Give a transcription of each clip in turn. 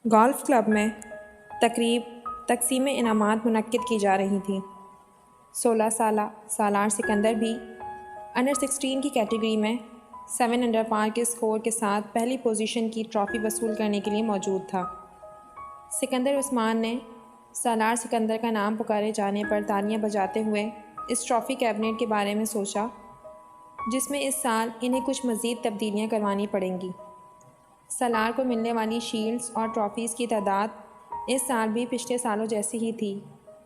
Golf club میں تقریب تقسیم انعامات منعقد کی جا رہی تھیں۔ 16 سالہ سالار سکندر بھی انڈر 16 کی کیٹیگری میں 7 انڈر پار کے اسکور کے ساتھ پہلی پوزیشن کی ٹرافی وصول کرنے کے لیے موجود تھا۔ سکندر عثمان نے سالار سکندر کا نام پکارے جانے پر تالیاں بجاتے ہوئے اس ٹرافی کیبنٹ کے بارے میں سوچا، جس میں اس سال انہیں کچھ مزید تبدیلیاں کروانی پڑیں گی۔ سالار کو ملنے والی شیلڈز اور ٹرافیز کی تعداد اس سال بھی پچھلے سالوں جیسی ہی تھی۔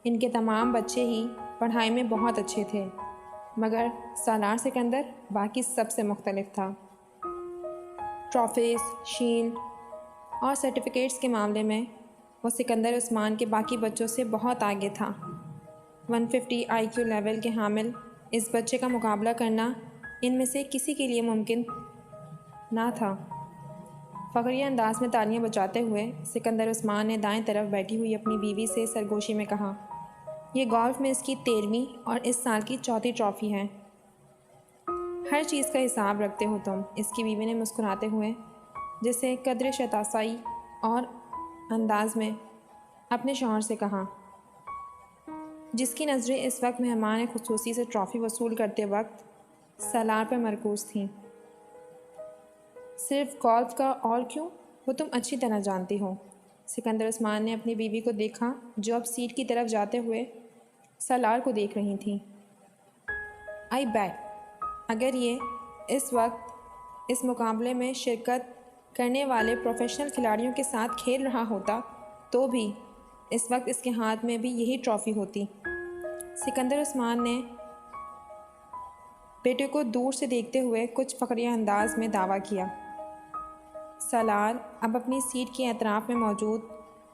ان کے تمام بچے ہی پڑھائی میں بہت اچھے تھے، مگر سالار سکندر باقی سب سے مختلف تھا۔ ٹرافیز، شیلڈ اور سرٹیفکیٹس کے معاملے میں وہ سکندر عثمان کے باقی بچوں سے بہت آگے تھا۔ 150 آئی کیو لیول کے حامل اس بچے کا مقابلہ کرنا ان میں سے کسی کے لیے ممکن نہ تھا۔ فخریہ انداز میں تالیاں بجاتے ہوئے سکندر عثمان نے دائیں طرف بیٹھی ہوئی اپنی بیوی سے سرگوشی میں کہا، یہ گولف میں اس کی 13ویں اور اس سال کی 4تھی ٹرافی ہے۔ ہر چیز کا حساب رکھتے ہو تم، اس کی بیوی نے مسکراتے ہوئے جسے قدر شتاسائی اور انداز میں اپنے شوہر سے کہا، جس کی نظریں اس وقت مہمان خصوصی سے ٹرافی وصول کرتے وقت سالار پر مرکوز تھیں۔ صرف گولف کا اور کیوں، وہ تم اچھی طرح جانتی ہو۔ سکندر عثمان نے اپنی بیوی کو دیکھا جو اب سیٹ کی طرف جاتے ہوئے سالار کو دیکھ رہی تھیں۔ آئی بیٹ اگر یہ اس وقت اس مقابلے میں شرکت کرنے والے پروفیشنل کھلاڑیوں کے ساتھ کھیل رہا ہوتا تو بھی اس وقت اس کے ہاتھ میں بھی یہی ٹرافی ہوتی۔ سکندر عثمان نے بیٹے کو دور سے دیکھتے ہوئے کچھ فخریہ انداز میں دعویٰ کیا۔ سالار اب اپنی سیٹ کے اطراف میں موجود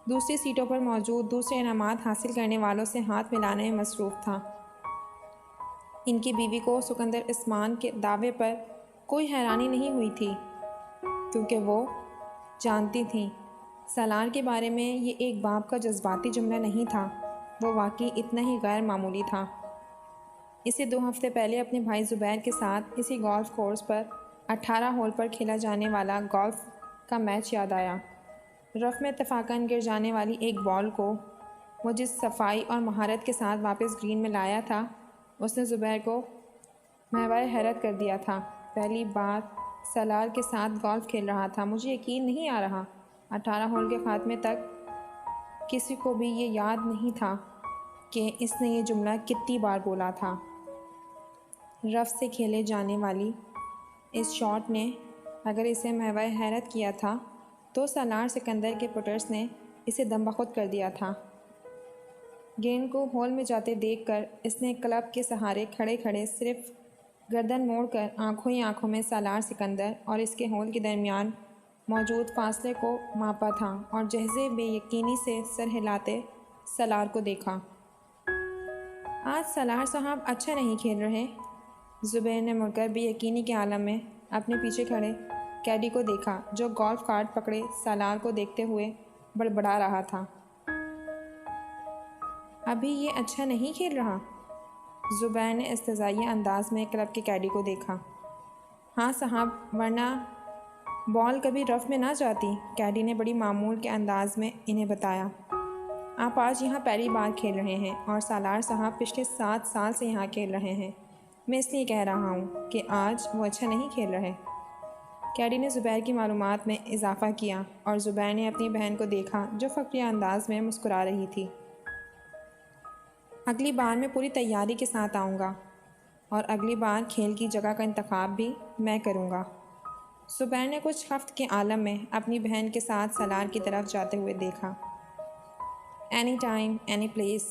دوسری سیٹوں پر موجود دوسرے انعامات حاصل کرنے والوں سے ہاتھ ملانے میں مصروف تھا۔ ان کی بیوی کو سکندر عثمان کے دعوے پر کوئی حیرانی نہیں ہوئی تھی، کیونکہ وہ جانتی تھیں سالار کے بارے میں یہ ایک باپ کا جذباتی جملہ نہیں تھا، وہ واقعی اتنا ہی غیر معمولی تھا۔ اسے 2 ہفتے پہلے اپنے بھائی زبیر کے ساتھ اسی گولف کورس پر 18 ہول پر کھیلا جانے والا گولف کا میچ یاد آیا۔ رف میں اتفاقاً گر جانے والی ایک بال کو وہ جس صفائی اور مہارت کے ساتھ واپس گرین میں لایا تھا، اس نے زبیر کو محوِ حیرت کر دیا تھا۔ پہلی بار سالار کے ساتھ گولف کھیل رہا تھا، مجھے یقین نہیں آ رہا۔ 18 ہول کے خاتمے تک کسی کو بھی یہ یاد نہیں تھا کہ اس نے یہ جملہ کتنی بار بولا تھا۔ رف سے کھیلے جانے والی اس شاٹ نے اگر اسے محوِ حیرت کیا تھا تو سالار سکندر کے پٹرز نے اسے دم بخود کر دیا تھا۔ گیند کو ہول میں جاتے دیکھ کر اس نے کلب کے سہارے کھڑے کھڑے صرف گردن موڑ کر آنکھوں ہی آنکھوں میں سالار سکندر اور اس کے ہول کے درمیان موجود فاصلے کو ماپا تھا اور جہیزے بے یقینی سے سر ہلاتے سالار کو دیکھا۔ آج سالار صاحب اچھا نہیں کھیل رہے۔ زبیر نے مڑ کر بے یقینی کے عالم میں اپنے پیچھے کھڑے کیڈی کو دیکھا جو گولف کارٹ پکڑے سالار کو دیکھتے ہوئے بڑبڑا رہا تھا۔ ابھی یہ اچھا نہیں کھیل رہا؟ زبیر نے استہزائیہ انداز میں کلب کے کیڈی کو دیکھا۔ ہاں صاحب، ورنہ بال کبھی رف میں نہ جاتی، کیڈی نے بڑی معمول کے انداز میں انہیں بتایا۔ آپ آج یہاں پہلی بار کھیل رہے ہیں اور سالار صاحب پچھلے 7 سال سے یہاں کھیل رہے ہیں، میں اس لیے کہہ رہا ہوں کہ آج وہ اچھا نہیں کھیل رہے۔ کیڈی نے زبیر کی معلومات میں اضافہ کیا اور زبیر نے اپنی بہن کو دیکھا جو فخریہ انداز میں مسکرا رہی تھی۔ اگلی بار میں پوری تیاری کے ساتھ آؤں گا اور اگلی بار کھیل کی جگہ کا انتخاب بھی میں کروں گا۔ زبیر نے کچھ خفت کے عالم میں اپنی بہن کے ساتھ سالار کی طرف جاتے ہوئے دیکھا۔ اینی ٹائم، اینی پلیس،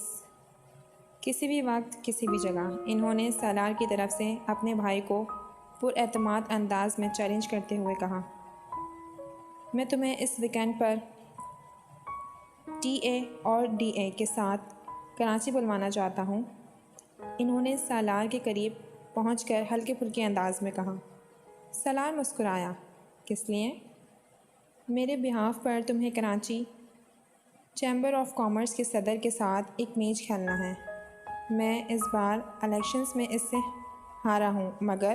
کسی بھی وقت، کسی بھی جگہ، انہوں نے سالار کی طرف سے اپنے بھائی کو پر اعتماد انداز میں چیلنج کرتے ہوئے کہا۔ میں تمہیں اس ویکینڈ پر ٹی اے اور ڈی اے کے ساتھ کراچی بلوانا چاہتا ہوں، انہوں نے سالار کے قریب پہنچ کر ہلکے پھلکے انداز میں کہا۔ سالار مسکرایا، کس لیے؟ میرے بہاف پر تمہیں کراچی چیمبر آف کامرس کے صدر کے ساتھ ایک میچ کھیلنا ہے۔ میں اس بار الیکشنز میں اس سے ہارا ہوں، مگر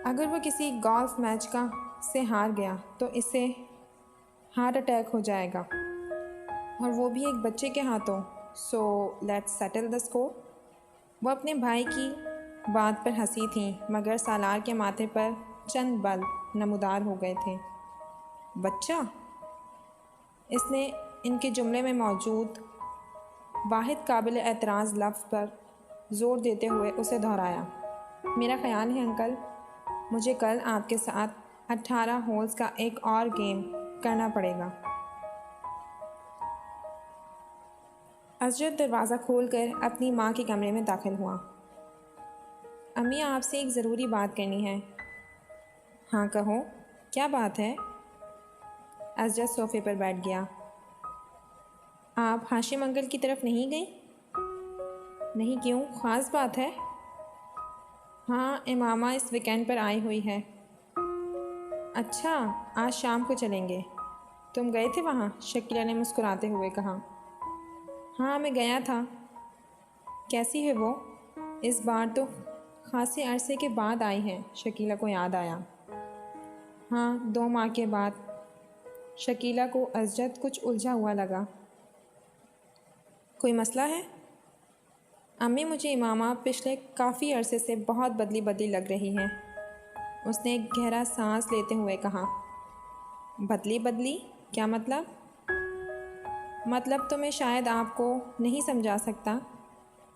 اگر وہ کسی گولف میچ سے ہار گیا تو اسے ہارٹ اٹیک ہو جائے گا، اور وہ بھی ایک بچے کے ہاتھوں۔ So let's settle the score. وہ اپنے بھائی کی بات پر ہنسی تھیں، مگر سالار کے ماتھے پر چند بل نمودار ہو گئے تھے۔ بچہ؟ اس نے ان کے جملے میں موجود واحد قابل اعتراض لفظ پر زور دیتے ہوئے اسے دہرایا۔ میرا خیال ہے انکل، مجھے کل آپ کے ساتھ 18 ہولز کا ایک اور گیم کرنا پڑے گا۔ ازجد دروازہ کھول کر اپنی ماں کے کمرے میں داخل ہوا۔ امی، آپ سے ایک ضروری بات کرنی ہے۔ ہاں کہو، کیا بات ہے؟ ازجد صوفے پر بیٹھ گیا۔ آپ ہاشم انکل کی طرف نہیں گئی؟ نہیں، کیوں؟ خاص بات ہے؟ ہاں، امامہ اس ویکینڈ پر آئی ہوئی ہے۔ اچھا، آج شام کو چلیں گے۔ تم گئے تھے وہاں؟ شکیلہ نے مسکراتے ہوئے کہا۔ ہاں، میں گیا تھا۔ کیسی ہے وہ؟ اس بار تو خاصے عرصے کے بعد آئی ہے، شکیلہ کو یاد آیا۔ ہاں، 2 ماہ کے بعد۔ شکیلہ کو ازجد کچھ الجھا ہوا لگا۔ کوئی مسئلہ ہے؟ امی، مجھے امامہ پچھلے کافی عرصے سے بہت بدلی بدلی لگ رہی ہے۔ اس نے ایک گہرا سانس لیتے ہوئے کہا۔ بدلی بدلی؟ کیا مطلب؟ مطلب تو میں شاید آپ کو نہیں سمجھا سکتا،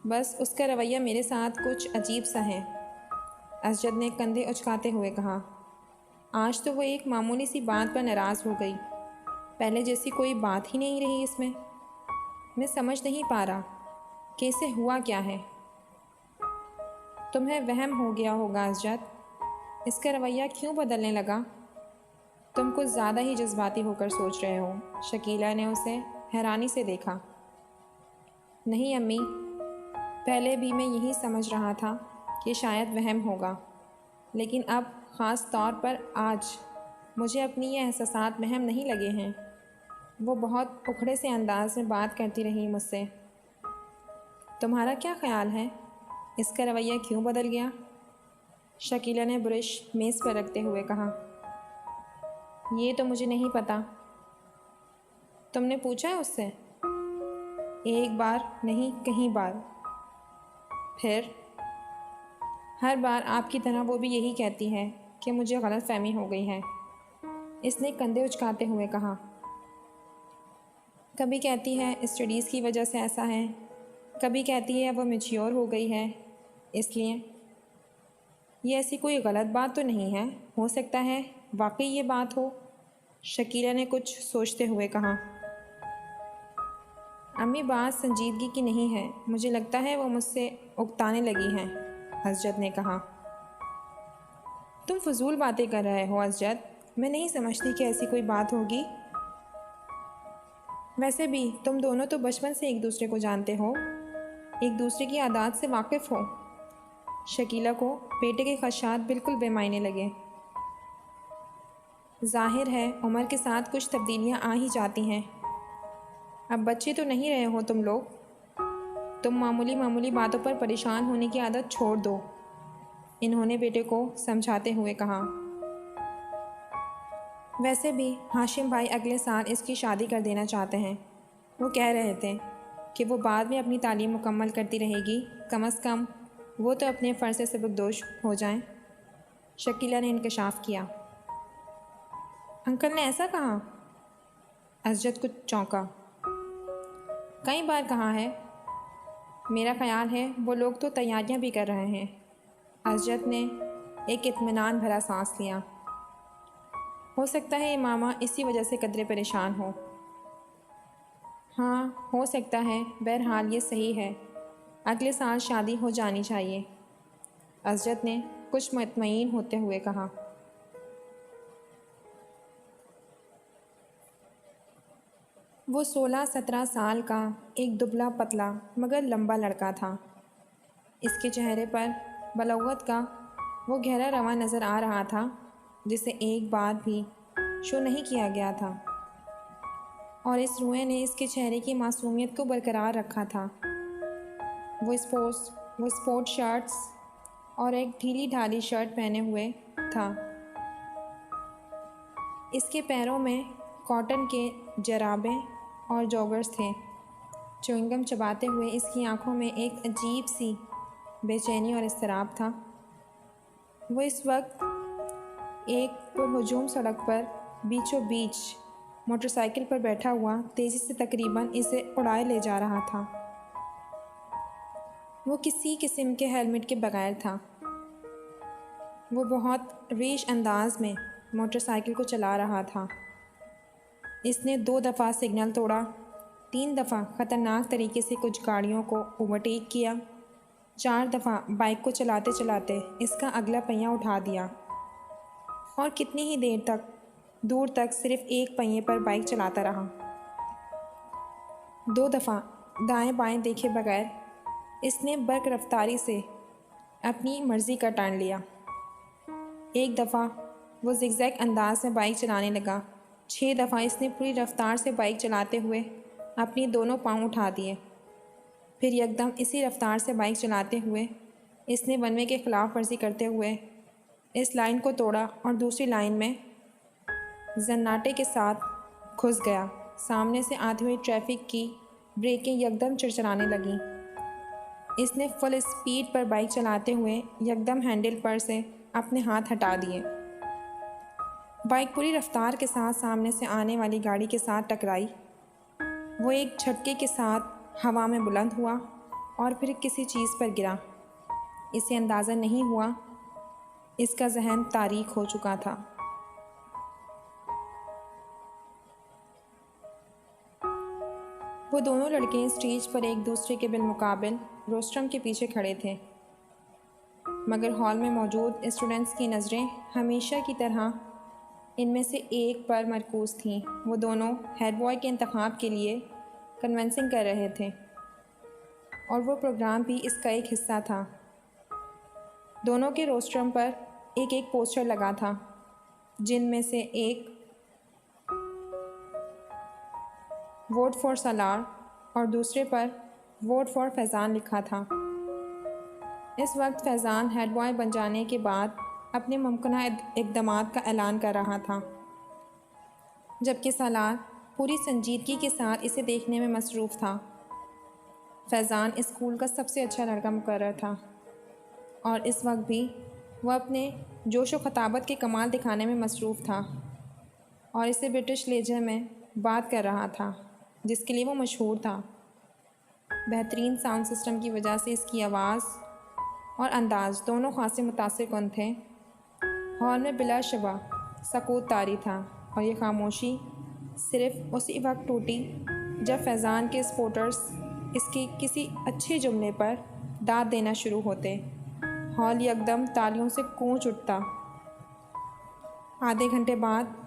بس اس کا رویہ میرے ساتھ کچھ عجیب سا ہے۔ ازجد نے کندھے اچکاتے ہوئے کہا۔ آج تو وہ ایک معمولی سی بات پر ناراض ہو گئی، پہلے جیسی کوئی بات ہی نہیں رہی اس میں۔ میں سمجھ نہیں پا رہا کہ اسے ہوا کیا ہے۔ تمہیں وہم ہو گیا ہوگا ازجد، اس کا رویہ کیوں بدلنے لگا؟ تم کچھ زیادہ ہی جذباتی ہو کر سوچ رہے ہو۔ شکیلہ نے اسے حیرانی سے دیکھا۔ نہیں امی، پہلے بھی میں یہی سمجھ رہا تھا کہ شاید وہم ہوگا، لیکن اب خاص طور پر آج مجھے اپنی یہ احساسات وہم نہیں لگے ہیں۔ وہ بہت اکھڑے سے انداز میں بات کرتی رہی مجھ سے۔ تمہارا کیا خیال ہے، اس کا رویہ کیوں بدل گیا؟ شکیلہ نے برش میز پر رکھتے ہوئے کہا۔ یہ تو مجھے نہیں پتا۔ تم نے پوچھا ہے اس سے؟ ایک بار نہیں، کئی بار۔ پھر؟ ہر بار آپ کی طرح وہ بھی یہی کہتی ہے کہ مجھے غلط فہمی ہو گئی ہے، اس نے کندھے اچکاتے ہوئے کہا۔ کبھی کہتی ہے اسٹڈیز کی وجہ سے ایسا ہے، کبھی کہتی ہے وہ میچیور ہو گئی ہے اس لیے۔ یہ ایسی کوئی غلط بات تو نہیں ہے، ہو سکتا ہے واقعی یہ بات ہو، شکیلہ نے کچھ سوچتے ہوئے کہا۔ امی، بات سنجیدگی کی نہیں ہے، مجھے لگتا ہے وہ مجھ سے اکتانے لگی ہیں، ازجد نے کہا۔ تم فضول باتیں کر رہے ہو ازجد، میں نہیں سمجھتی کہ ایسی کوئی بات ہوگی۔ ویسے بھی تم دونوں تو بچپن سے ایک دوسرے کو جانتے ہو، ایک دوسرے کی عادات سے واقف ہو۔ شکیلہ کو بیٹے کے خدشات بالکل بے معنی لگے۔ ظاہر ہے عمر کے ساتھ کچھ تبدیلیاں آ ہی جاتی ہیں۔ اب بچے تو نہیں رہے ہو تم لوگ، تم معمولی معمولی باتوں پر پریشان ہونے کی عادت چھوڑ دو، انہوں نے بیٹے کو سمجھاتے ہوئے کہا۔ ویسے بھی ہاشم بھائی اگلے سال اس کی شادی کر دینا چاہتے ہیں، وہ کہہ رہے تھے کہ وہ بعد میں اپنی تعلیم مکمل کرتی رہے گی، کم از کم وہ تو اپنے فرض سے سبکدوش ہو جائیں۔ شکیلہ نے انکشاف کیا۔ انکل نے ایسا کہا؟ ازجد کچھ چونکا۔ کئی بار کہا ہے، میرا خیال ہے وہ لوگ تو تیاریاں بھی کر رہے ہیں۔ ازجد نے ایک اطمینان بھرا سانس لیا۔ ہو سکتا ہے امامہ اسی وجہ سے قدرے پریشان ہو۔ ہاں، ہو سکتا ہے، بہرحال یہ صحیح ہے، اگلے سال شادی ہو جانی چاہیے، ازجد نے کچھ مطمئن ہوتے ہوئے کہا۔ وہ 16-17 سال کا ایک دبلا پتلا مگر لمبا لڑکا تھا۔ اس کے چہرے پر بلوغت کا وہ گہرا رواں نظر آ رہا تھا جسے ایک بار بھی شو نہیں کیا گیا تھا، اور اس روئے نے اس کے چہرے کی معصومیت کو برقرار رکھا تھا۔ وہ اسپورٹ شرٹس اور ایک ڈھیلی ڈھالی شرٹ پہنے ہوئے تھا۔ اس کے پیروں میں کاٹن کے جرابیں اور جوگرز تھے۔ چوئنگم چباتے ہوئے اس کی آنکھوں میں ایک عجیب سی بے چینی اور اضطراب تھا۔ وہ اس وقت ایک پرہجوم سڑک پر بیچوں بیچ موٹر سائیکل پر بیٹھا ہوا تیزی سے تقریباً اسے اڑائے لے جا رہا تھا۔ وہ کسی قسم کے ہیلمٹ کے بغیر تھا۔ وہ بہت ریش انداز میں موٹر سائیکل کو چلا رہا تھا۔ اس نے 2 دفعہ سگنل توڑا، 3 دفعہ خطرناک طریقے سے کچھ گاڑیوں کو اوورٹیک کیا، 4 دفعہ بائک کو چلاتے چلاتے اس کا اگلا پہیہ اٹھا دیا، اور کتنی ہی دور تک صرف ایک پہیے پر بائک چلاتا رہا۔ 2 دفعہ دائیں بائیں دیکھے بغیر اس نے برق رفتاری سے اپنی مرضی کا ٹرن لیا۔ 1 دفعہ وہ زگ زیگ انداز میں بائک چلانے لگا۔ 6 دفعہ اس نے پوری رفتار سے بائک چلاتے ہوئے اپنی دونوں پاؤں اٹھا دیے۔ پھر یکدم اسی رفتار سے بائک چلاتے ہوئے اس نے ون وے کے خلاف ورزی کرتے ہوئے اس لائن کو توڑا اور دوسری لائن میں زناٹے کے ساتھ گھس گیا۔ سامنے سے آتی ہوئی ٹریفک کی بریکیں یکدم چرچرانے لگیں۔ اس نے فل اسپیڈ پر بائک چلاتے ہوئے یکدم ہینڈل پر سے اپنے ہاتھ ہٹا دیے۔ بائک پوری رفتار کے ساتھ سامنے سے آنے والی گاڑی کے ساتھ ٹکرائی۔ وہ ایک جھٹکے کے ساتھ ہوا میں بلند ہوا اور پھر کسی چیز پر گرا۔ اسے اندازہ نہیں ہوا، اس کا ذہن تاریک ہو چکا تھا۔ وہ دونوں لڑکے اسٹیج پر ایک دوسرے کے بالمقابل روسٹرم کے پیچھے کھڑے تھے، مگر ہال میں موجود اسٹوڈنٹس کی نظریں ہمیشہ کی طرح ان میں سے ایک پر مرکوز تھیں۔ وہ دونوں ہیڈ بوائے کے انتخاب کے لیے کنونسنگ کر رہے تھے، اور وہ پروگرام بھی اس کا ایک حصہ تھا۔ دونوں کے روسٹرم پر ایک پوسٹر لگا تھا، جن میں سے ایک ووٹ فار سالار اور دوسرے پر ووٹ فار فیضان لکھا تھا۔ اس وقت فیضان ہیڈ بوائے بن جانے کے بعد اپنے ممکنہ اقدامات کا اعلان کر رہا تھا، جبکہ سالار پوری سنجیدگی کے ساتھ اسے دیکھنے میں مصروف تھا۔ فیضان اسکول کا سب سے اچھا لڑکا مقرر تھا، اور اس وقت بھی وہ اپنے جوش و خطابت کے کمال دکھانے میں مصروف تھا، اور اسے برٹش لہجے میں بات کر رہا تھا جس کے لیے وہ مشہور تھا۔ بہترین ساؤنڈ سسٹم کی وجہ سے اس کی آواز اور انداز دونوں خاصے متاثر کن تھے۔ ہال میں بلا شبہ سکوت طاری تھا، اور یہ خاموشی صرف اسی وقت ٹوٹی جب فیضان کے سپورٹرز اس کے کسی اچھے جملے پر داد دینا شروع ہوتے۔ ہال یکدم تالیوں سے گونج اٹھتا۔ آدھے گھنٹے بعد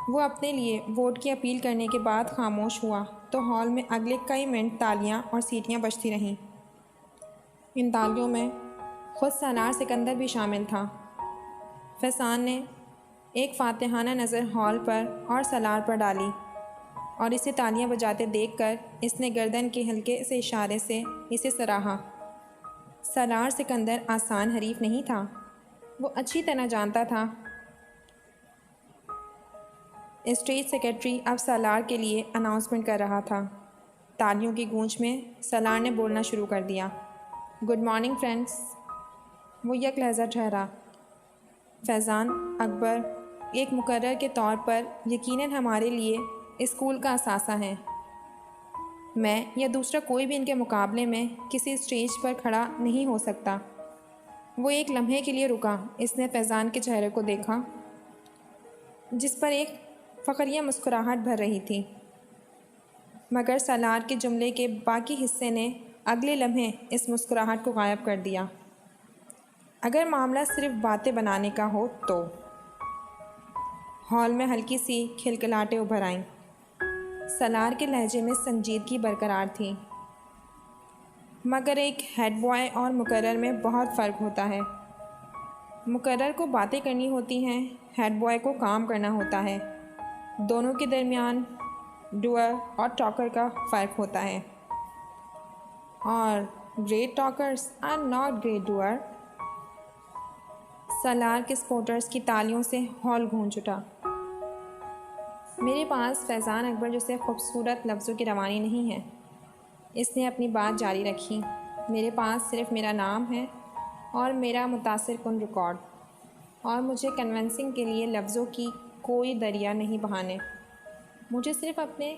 وہ اپنے لیے ووٹ کی اپیل کرنے کے بعد خاموش ہوا تو ہال میں اگلے کئی منٹ تالیاں اور سیٹیاں بجتی رہیں۔ ان تالیوں میں خود سالار سکندر بھی شامل تھا۔ فیضان نے ایک فاتحانہ نظر ہال پر اور سالار پر ڈالی، اور اسے تالیاں بجاتے دیکھ کر اس نے گردن کے ہلکے سے اشارے سے اسے سراہا۔ سالار سکندر آسان حریف نہیں تھا۔ وہ اچھی طرح جانتا تھا اسٹیج سیکرٹری اب سالار کے لیے اناؤنسمنٹ کر رہا تھا۔ تالیوں کی گونج میں سالار نے بولنا شروع کر دیا۔ Good morning friends. وہ یک لہجہ ٹھہرا۔ فیضان اکبر ایک مقرر کے طور پر یقیناً ہمارے لیے اسکول کا اثاثہ ہیں۔ میں یا دوسرا کوئی بھی ان کے مقابلے میں کسی اسٹیج پر کھڑا نہیں ہو سکتا۔ وہ ایک لمحے کے لیے رکا۔ اس نے فیضان کے چہرے کو دیکھا، جس پر ایک فخریہ مسکراہٹ بھر رہی تھی، مگر سالار کے جملے کے باقی حصے نے اگلے لمحے اس مسکراہٹ کو غائب کر دیا۔ اگر معاملہ صرف باتیں بنانے کا ہو تو ہال میں ہلکی سی کھلکھلاہٹیں ابھر آئیں۔ سالار کے لہجے میں سنجیدگی برقرار تھی، مگر ایک ہیڈ بوائے اور مقرر میں بہت فرق ہوتا ہے۔ مقرر کو باتیں کرنی ہوتی ہیں، ہیڈ بوائے کو کام کرنا ہوتا ہے۔ دونوں کے درمیان ڈوئر اور ٹاکر کا فرق ہوتا ہے، اور great talkers are not great doer. Salar کے سپورٹرز کی تالیوں سے ہال گونج اٹھا۔ میرے پاس فیضان اکبر جیسے خوبصورت لفظوں کی روانی نہیں ہے۔ اس نے اپنی بات جاری رکھی۔ میرے پاس صرف میرا نام ہے اور میرا متاثر کن ریکارڈ، اور مجھے کنونسنگ کے لیے لفظوں کی کوئی دریا نہیں بہانے۔ مجھے صرف اپنے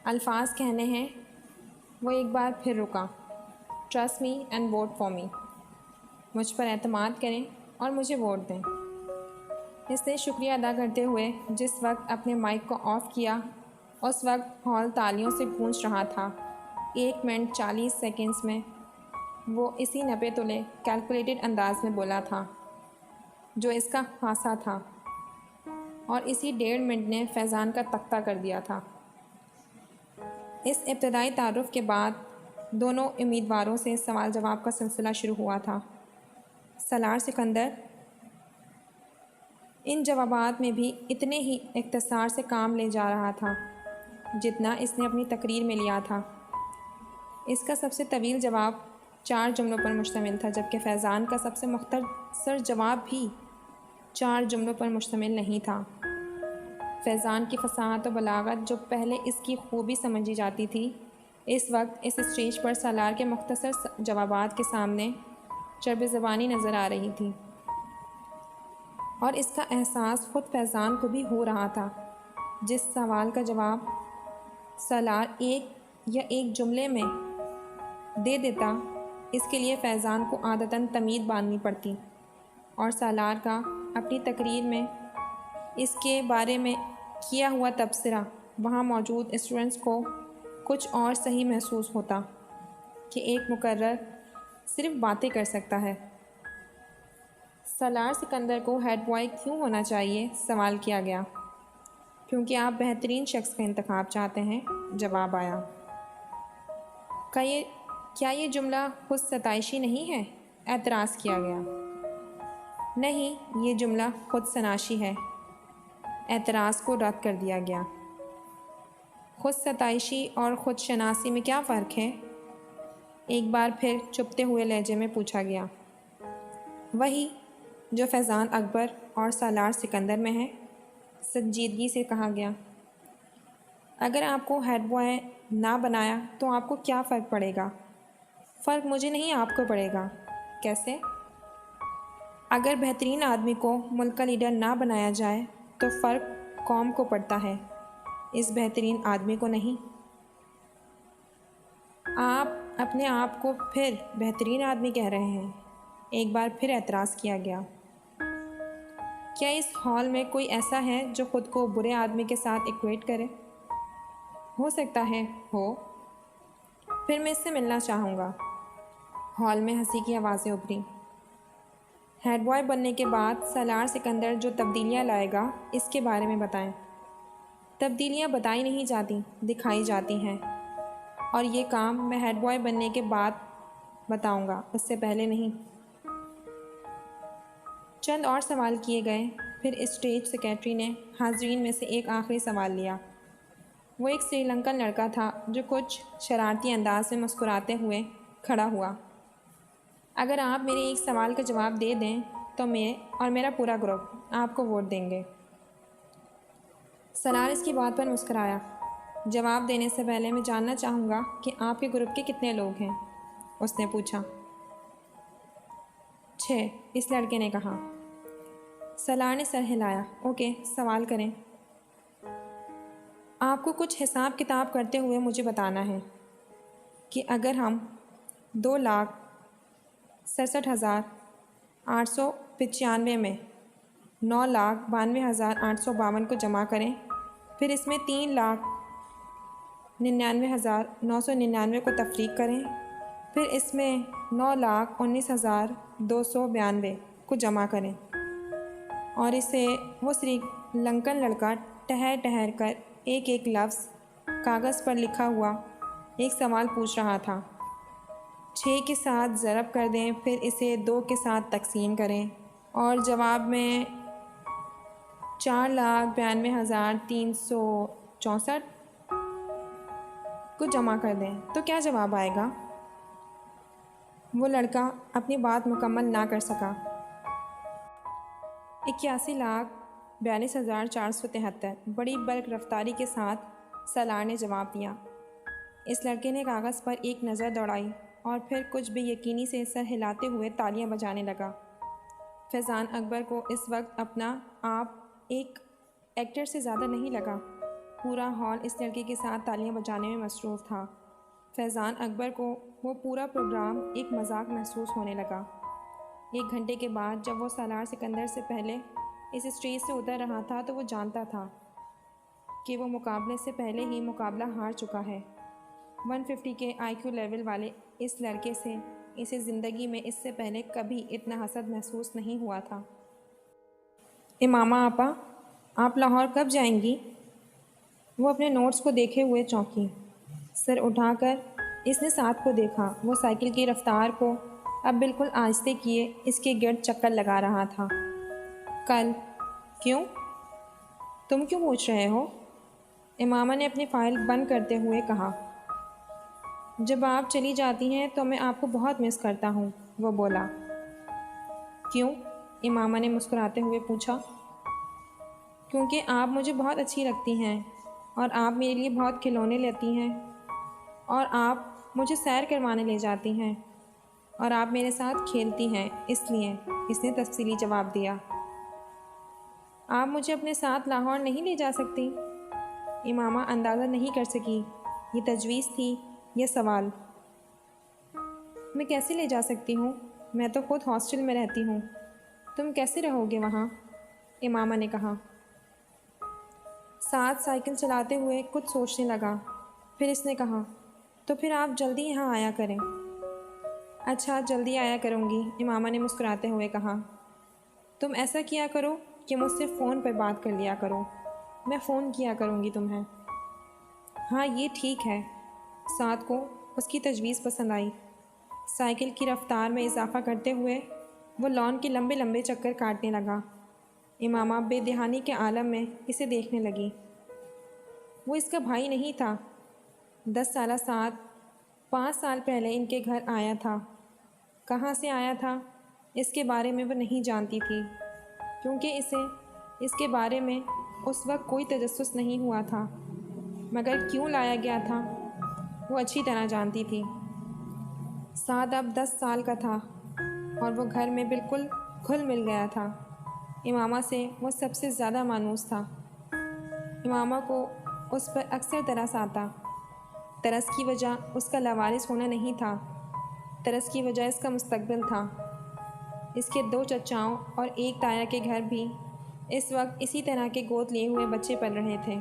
الفاظ کہنے ہیں۔ وہ ایک بار پھر رکا۔ Trust me and vote for me. مجھ پر اعتماد کریں اور مجھے ووٹ دیں۔ اس نے شکریہ ادا کرتے ہوئے جس وقت اپنے مائک کو آف کیا اس وقت ہال تالیوں سے گونج رہا تھا۔ 1 منٹ 40 سیکنڈز میں وہ اسی نپے تلے کیلکولیٹڈ انداز میں بولا تھا جو اس کا خاصا تھا، اور اسی 1.5 منٹ نے فیضان کا تختہ کر دیا تھا۔ اس ابتدائی تعارف کے بعد دونوں امیدواروں سے سوال جواب کا سلسلہ شروع ہوا تھا۔ سالار سکندر ان جوابات میں بھی اتنے ہی اختصار سے کام لے جا رہا تھا جتنا اس نے اپنی تقریر میں لیا تھا۔ اس کا سب سے طویل جواب 4 جملوں پر مشتمل تھا، جبکہ فیضان کا سب سے مختصر جواب بھی 4 جملوں پر مشتمل نہیں تھا۔ فیضان کی فصاحت و بلاغت جو پہلے اس کی خوبی سمجھی جاتی تھی، اس وقت اس اسٹیج پر سالار کے مختصر جوابات کے سامنے چرب زبانی نظر آ رہی تھی، اور اس کا احساس خود فیضان کو بھی ہو رہا تھا۔ جس سوال کا جواب سالار ایک جملے میں دے دیتا، اس کے لیے فیضان کو عادتاً تمید باندھنی پڑتی، اور سالار کا اپنی تقریر میں اس کے بارے میں کیا ہوا تبصرہ وہاں موجود اسٹوڈنٹس کو کچھ اور صحیح محسوس ہوتا کہ ایک مقرر صرف باتیں کر سکتا ہے۔ سالار سکندر کو ہیڈ بوائے کیوں ہونا چاہیے؟ سوال کیا گیا۔ کیونکہ آپ بہترین شخص کا انتخاب چاہتے ہیں، جواب آیا۔ کیا یہ جملہ خود ستائشی نہیں ہے؟ اعتراض کیا گیا۔ نہیں، یہ جملہ خود شناسی ہے۔ اعتراض کو رد کر دیا گیا۔ خود ستائشی اور خود شناسی میں کیا فرق ہے؟ ایک بار پھر چپتے ہوئے لہجے میں پوچھا گیا۔ وہی جو فیضان اکبر اور سالار سکندر میں ہے، سنجیدگی سے کہا گیا۔ اگر آپ کو ہیڈ بوائے نہ بنایا تو آپ کو کیا فرق پڑے گا؟ فرق مجھے نہیں، آپ کو پڑے گا۔ کیسے؟ اگر بہترین آدمی کو ملک کا لیڈر نہ بنایا جائے تو فرق قوم کو پڑتا ہے، اس بہترین آدمی کو نہیں۔ آپ اپنے آپ کو پھر بہترین آدمی کہہ رہے ہیں؟ ایک بار پھر اعتراض کیا گیا۔ کیا اس ہال میں کوئی ایسا ہے جو خود کو برے آدمی کے ساتھ ایکویٹ کرے؟ ہو سکتا ہے ہو۔ پھر میں اس سے ملنا چاہوں گا۔ ہال میں ہنسی کی آوازیں ابھریں۔ ہیڈ بوائے بننے کے بعد سالار سکندر جو تبدیلیاں لائے گا، اس کے بارے میں بتائیں۔ تبدیلیاں بتائی نہیں جاتی، دکھائی جاتی ہیں، اور یہ کام میں ہیڈ بوائے بننے کے بعد بتاؤں گا، اس سے پہلے نہیں۔ چند اور سوال کیے گئے، پھر اسٹیج سیکرٹری نے حاضرین میں سے ایک آخری سوال لیا۔ وہ ایک سری لنکن لڑکا تھا جو کچھ شرارتی انداز میں مسکراتے ہوئے کھڑا ہوا۔ اگر آپ میرے ایک سوال کا جواب دے دیں تو میں اور میرا پورا گروپ آپ کو ووٹ دیں گے۔ سالار اس کی بات پر مسکرایا۔ جواب دینے سے پہلے میں جاننا چاہوں گا کہ آپ کے گروپ کے کتنے لوگ ہیں؟ اس نے پوچھا۔ 6، اس لڑکے نے کہا۔ سالار نے سر ہلایا۔ اوکے، سوال کریں۔ آپ کو کچھ حساب کتاب کرتے ہوئے مجھے بتانا ہے کہ اگر ہم 2,67,895 میں 9,92,852 کو جمع کریں، پھر اس میں 3,99,999 کو تفریق کریں، پھر اس میں 9,19,292 کو جمع کریں، اور اسے وہ سری لنکن لڑکا ٹھہر ٹھہر کر ایک ایک لفظ کاغذ پر لکھا ہوا ایک سوال پوچھ رہا تھا۔ 6 کے ساتھ ضرب کر دیں، پھر اسے 2 کے ساتھ تقسیم کریں، اور جواب میں 4,92,364 کو جمع کر دیں تو کیا جواب آئے گا؟ وہ لڑکا اپنی بات مکمل نہ کر سکا۔ 81,00,000 42,473 بڑی برق رفتاری کے ساتھ سالار نے جواب دیا۔ اس لڑکے نے کاغذ پر ایک نظر دوڑائی اور پھر کچھ بے یقینی سے سر ہلاتے ہوئے تالیاں بجانے لگا۔ فیضان اکبر کو اس وقت اپنا آپ ایک ایکٹر سے زیادہ نہیں لگا۔ پورا ہال اس لڑکے کے ساتھ تالیاں بجانے میں مصروف تھا۔ فیضان اکبر کو وہ پورا پروگرام ایک مذاق محسوس ہونے لگا۔ 1 گھنٹے کے بعد جب وہ سالار سکندر سے پہلے اس اسٹیج سے اتر رہا تھا تو وہ جانتا تھا کہ وہ مقابلے سے پہلے ہی مقابلہ ہار چکا ہے۔ 150 کے IQ لیول والے اس لڑکے سے اسے زندگی میں اس سے پہلے کبھی اتنا حسد محسوس نہیں ہوا تھا۔ امامہ آپا، آپ لاہور کب جائیں گی؟ وہ اپنے نوٹس کو دیکھے ہوئے چونکی۔ سر اٹھا کر اس نے ساتھ کو دیکھا۔ وہ سائیکل کی رفتار کو اب بالکل آہستہ کیے اس کے گرد چکر لگا رہا تھا۔ کل؟ کیوں؟ تم کیوں پوچھ رہے ہو؟ امامہ نے اپنی فائل بند کرتے ہوئے کہا۔ جب آپ چلی جاتی ہیں تو میں آپ کو بہت مس کرتا ہوں، وہ بولا۔ کیوں؟ امامہ نے مسکراتے ہوئے پوچھا۔ کیونکہ آپ مجھے بہت اچھی لگتی ہیں اور آپ میرے لیے بہت کھلونے لیتی ہیں اور آپ مجھے سیر کروانے لے جاتی ہیں اور آپ میرے ساتھ کھیلتی ہیں، اس لیے، اس نے تفصیلی جواب دیا۔ آپ مجھے اپنے ساتھ لاہور نہیں لے جا سکتی؟ امامہ اندازہ نہیں کر سکی یہ تجویز تھی یا سوال۔ میں کیسے لے جا سکتی ہوں؟ میں تو خود ہاسٹل میں رہتی ہوں۔ تم کیسے رہو گے وہاں؟ امامہ نے کہا۔ ساتھ سائیکل چلاتے ہوئے کچھ سوچنے لگا۔ پھر اس نے کہا، تو پھر آپ جلدی یہاں آیا کریں۔ اچھا، جلدی آیا کروں گی، امامہ نے مسکراتے ہوئے کہا۔ تم ایسا کیا کرو کہ مجھ سے فون پر بات کر لیا کرو، میں فون کیا کروں گی تمہیں۔ ہاں یہ ٹھیک ہے۔ سعد کو اس کی تجویز پسند آئی۔ سائیکل کی رفتار میں اضافہ کرتے ہوئے وہ لان کے لمبے لمبے چکر کاٹنے لگا۔ امامہ بے دہانی کے عالم میں اسے دیکھنے لگی۔ وہ اس کا بھائی نہیں تھا۔ 10 سالہ سعد 5 سال پہلے ان کے گھر آیا تھا۔ کہاں سے آیا تھا اس کے بارے میں وہ نہیں جانتی تھی، کیونکہ اسے اس کے بارے میں اس وقت کوئی تجسس نہیں ہوا تھا، مگر کیوں لایا گیا تھا وہ اچھی طرح جانتی تھی۔ سعد اب 10 سال کا تھا اور وہ گھر میں بالکل گھل مل گیا تھا۔ امامہ سے وہ سب سے زیادہ مانوس تھا۔ امامہ کو اس پر اکثر ترس آتا۔ ترس کی وجہ اس کا لاوارث ہونا نہیں تھا، ترس کی وجہ اس کا مستقبل تھا۔ اس کے 2 چچاؤں اور ایک تایا کے گھر بھی اس وقت اسی طرح کے گود لیے ہوئے بچے پل رہے تھے۔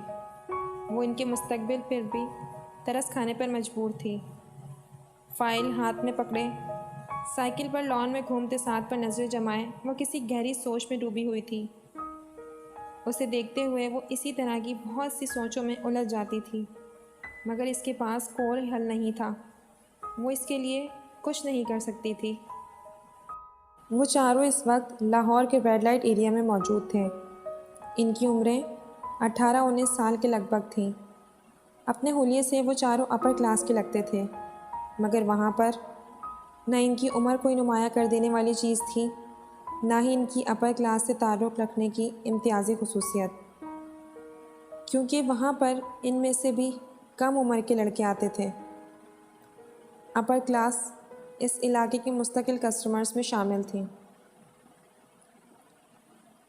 وہ ان کے مستقبل پر بھی ترس کھانے پر مجبور تھی۔ فائل ہاتھ میں پکڑے سائیکل پر لان میں گھومتے سعد پر نظر جمائے وہ کسی گہری سوچ میں ڈوبی ہوئی تھی۔ اسے دیکھتے ہوئے وہ اسی طرح کی بہت سی سوچوں میں الجھ جاتی تھی، مگر اس کے پاس کوئی حل نہیں تھا۔ وہ اس کے لیے کچھ نہیں کر سکتی تھی۔ وہ چاروں اس وقت لاہور کے ریڈ لائٹ ایریا میں موجود تھے۔ ان کی عمریں 18-19 سال کے لگ بھگ تھیں۔ اپنے حلیے سے وہ چاروں اپر کلاس کے لگتے تھے، مگر وہاں پر نہ ان کی عمر کوئی نمایاں کر دینے والی چیز تھی، نہ ہی ان کی اپر کلاس سے تعلق رکھنے کی امتیازی خصوصیت، کیونکہ وہاں پر ان میں سے بھی کم عمر کے لڑکے آتے تھے۔ اپر کلاس اس علاقے کے مستقل کسٹمرز میں شامل تھیں۔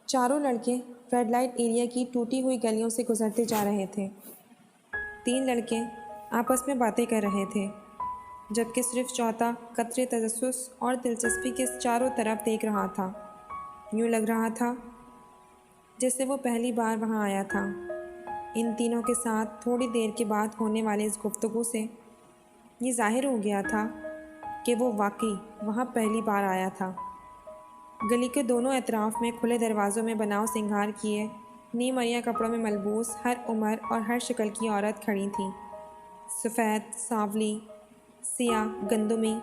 چاروں لڑکے ریڈ لائٹ ایریا کی ٹوٹی ہوئی گلیوں سے گزرتے جا رہے تھے۔ 3 لڑکے آپس میں باتیں کر رہے تھے، جبکہ صرف چوتھا قطرے تجسس اور دلچسپی کے چاروں طرف دیکھ رہا تھا۔ یوں لگ رہا تھا جیسے وہ پہلی بار وہاں آیا تھا۔ ان تینوں کے ساتھ تھوڑی دیر کے بعد ہونے والے اس گفتگو سے یہ ظاہر ہو گیا تھا کہ وہ واقعی وہاں پہلی بار آیا تھا۔ گلی کے دونوں اطراف میں کھلے دروازوں میں بناؤ سنگھار کیے نیم عریاں کپڑوں میں ملبوس ہر عمر اور ہر شکل کی عورت کھڑی تھیں۔ سفید، سانولی، سیاہ، گندمی،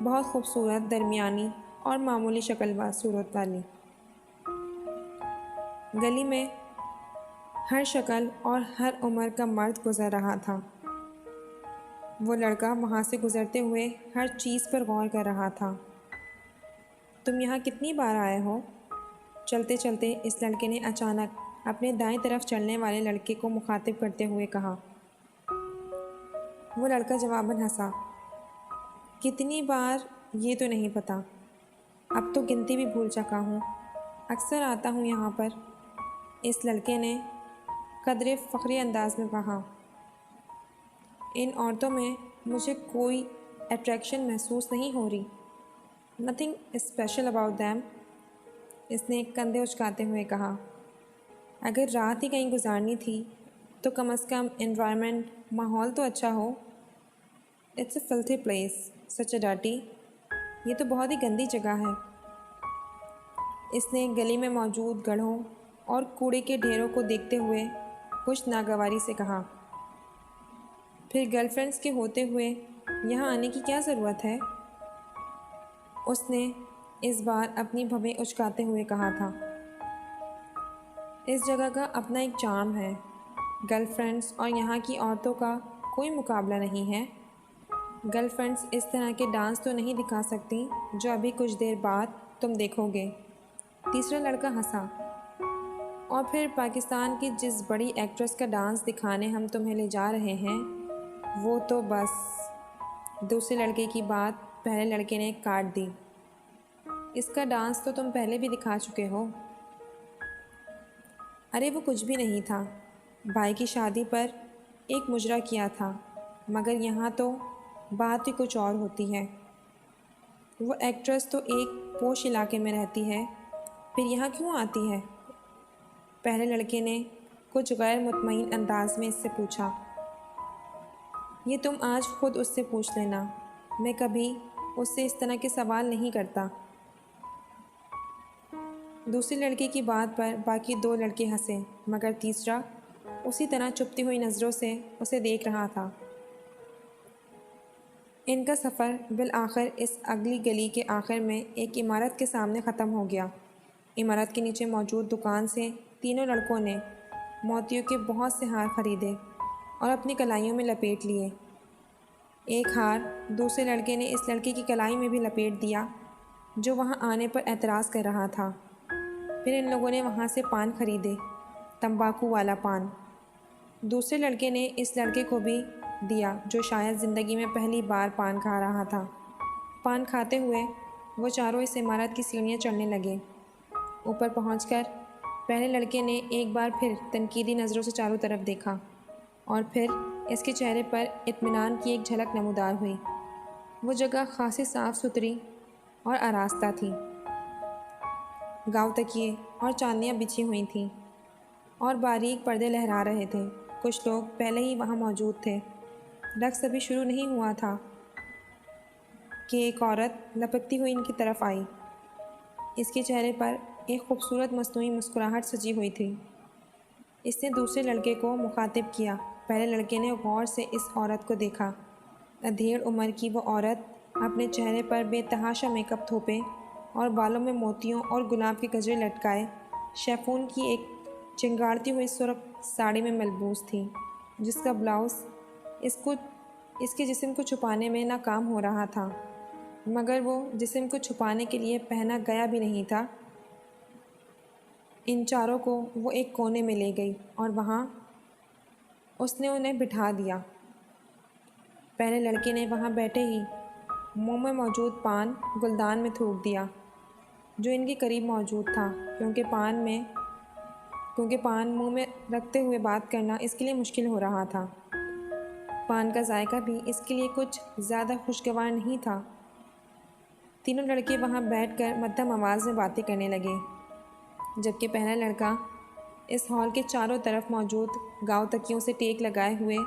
بہت خوبصورت، درمیانی اور معمولی شکل و صورت والی۔ گلی میں ہر شکل اور ہر عمر کا مرد گزر رہا تھا۔ وہ لڑکا وہاں سے گزرتے ہوئے ہر چیز پر غور کر رہا تھا۔ تم یہاں کتنی بار آئے ہو؟ چلتے چلتے اس لڑکے نے اچانک اپنے دائیں طرف چلنے والے لڑکے کو مخاطب کرتے ہوئے کہا۔ وہ لڑکا جواباً ہنسا۔ کتنی بار یہ تو نہیں پتہ، اب تو گنتی بھی بھول چکا ہوں، اکثر آتا ہوں یہاں پر۔ اس لڑکے نے قدرے فخری انداز میں کہا۔ ان عورتوں میں مجھے کوئی اٹریکشن محسوس نہیں ہو رہی، نتھنگ اسپیشل اباؤٹ دیم، اس نے کندھے اچکاتے ہوئے کہا۔ اگر رات ہی کہیں گزارنی تھی تو کم از کم انوائرمنٹ، ماحول تو اچھا ہو۔ It's a filthy place, such a dirty, یہ تو بہت ہی گندی جگہ ہے۔ اس نے گلی میں موجود گڑھوں اور کوڑے کے ڈھیروں کو دیکھتے ہوئے کچھ ناگواری سے کہا۔ پھر گرل فرینڈس کے ہوتے ہوئے یہاں آنے کی کیا ضرورت ہے؟ اس نے اس بار اپنی بھویں اچکاتے ہوئے کہا تھا۔ اس جگہ کا اپنا ایک چارم ہے، گرل فرینڈس اور یہاں کی عورتوں کا کوئی مقابلہ نہیں ہے۔ گرل فرینڈس اس طرح کے ڈانس تو نہیں دکھا سکتی جو ابھی کچھ دیر بعد تم دیکھو گے۔ تیسرا لڑکا ہنسا۔ اور پھر پاکستان کی جس بڑی ایکٹریس کا ڈانس دکھانے ہم تمہیں لے جا رہے ہیں وہ تو بس۔ دوسرے لڑکے کی بات پہلے لڑکے نے کاٹ دی۔ اس کا ڈانس تو تم پہلے بھی دکھا چکے ہو۔ ارے وہ کچھ بھی نہیں تھا، بھائی کی شادی پر ایک مجرا کیا تھا، مگر یہاں تو بات ہی کچھ اور ہوتی ہے۔ وہ ایکٹریس تو ایک پوش علاقے میں رہتی ہے، پھر یہاں کیوں آتی ہے؟ پہلے لڑکے نے کچھ غیر مطمئن انداز میں اس سے پوچھا۔ یہ تم آج خود اس سے پوچھ لینا، میں کبھی اس سے اس طرح کے سوال نہیں کرتا۔ دوسرے لڑکے کی بات پر باقی دو لڑکے ہنسے، مگر تیسرا اسی طرح چپتی ہوئی نظروں سے اسے دیکھ رہا تھا۔ ان کا سفر بالآخر اس اگلی گلی کے آخر میں ایک عمارت کے سامنے ختم ہو گیا۔ عمارت کے نیچے موجود دکان سے تینوں لڑکوں نے موتیوں کے بہت سے ہار خریدے اور اپنی کلائیوں میں لپیٹ لیے۔ ایک ہار دوسرے لڑکے نے اس لڑکے کی کلائی میں بھی لپیٹ دیا جو وہاں آنے پر اعتراض کر رہا تھا۔ پھر ان لوگوں نے وہاں سے پان خریدے، تمباکو والا پان۔ دوسرے لڑکے نے اس لڑکے کو بھی دیا جو شاید زندگی میں پہلی بار پان کھا رہا تھا۔ پان کھاتے ہوئے وہ چاروں اس عمارت کی سیڑھیاں چڑھنے لگے۔ اوپر پہنچ کر پہلے لڑکے نے ایک بار پھر تنقیدی نظروں سے چاروں طرف دیکھا اور پھر اس کے چہرے پر اطمینان کی ایک جھلک نمودار ہوئی۔ وہ جگہ خاصی صاف ستھری اور آراستہ تھی۔ گاؤں تکیے اور چاندیاں بچھی ہوئی تھیں اور باریک پردے لہرا رہے تھے۔ کچھ لوگ پہلے ہی وہاں موجود تھے۔ رقص ابھی شروع نہیں ہوا تھا کہ ایک عورت لپکتی ہوئی ان کی طرف آئی۔ اس کے چہرے پر ایک خوبصورت مصنوعی مسکراہٹ سجی ہوئی تھی۔ اس نے دوسرے لڑکے کو مخاطب کیا۔ پہلے لڑکے نے غور سے اس عورت کو دیکھا۔ ادھیڑ عمر کی وہ عورت اپنے چہرے پر بے تحاشا میک اپ تھوپے اور بالوں میں موتیوں اور گلاب کے گجرے لٹکائے شیفون کی ایک چنگاڑتی ہوئی سرخ ساڑی میں ملبوس تھی، جس کا بلاؤز اس کے جسم کو چھپانے میں ناکام ہو رہا تھا، مگر وہ جسم کو چھپانے کے لیے پہنا گیا بھی نہیں تھا۔ ان چاروں کو وہ ایک کونے میں لے گئی اور وہاں اس نے انہیں بٹھا دیا۔ پہلے لڑکے نے وہاں بیٹھے ہی منہ میں موجود پان گلدان میں تھوک دیا جو ان کے قریب موجود تھا، کیونکہ پان منہ میں رکھتے ہوئے بات کرنا اس کے لیے مشکل ہو رہا تھا۔ پان کا ذائقہ بھی اس کے لیے کچھ زیادہ خوشگوار نہیں تھا۔ تینوں لڑکے وہاں بیٹھ کر مدھم آواز میں باتیں کرنے لگے، جبکہ پہلا لڑکا اس ہال کے چاروں طرف موجود گاؤں تکیوں سے ٹیک لگائے ہوئے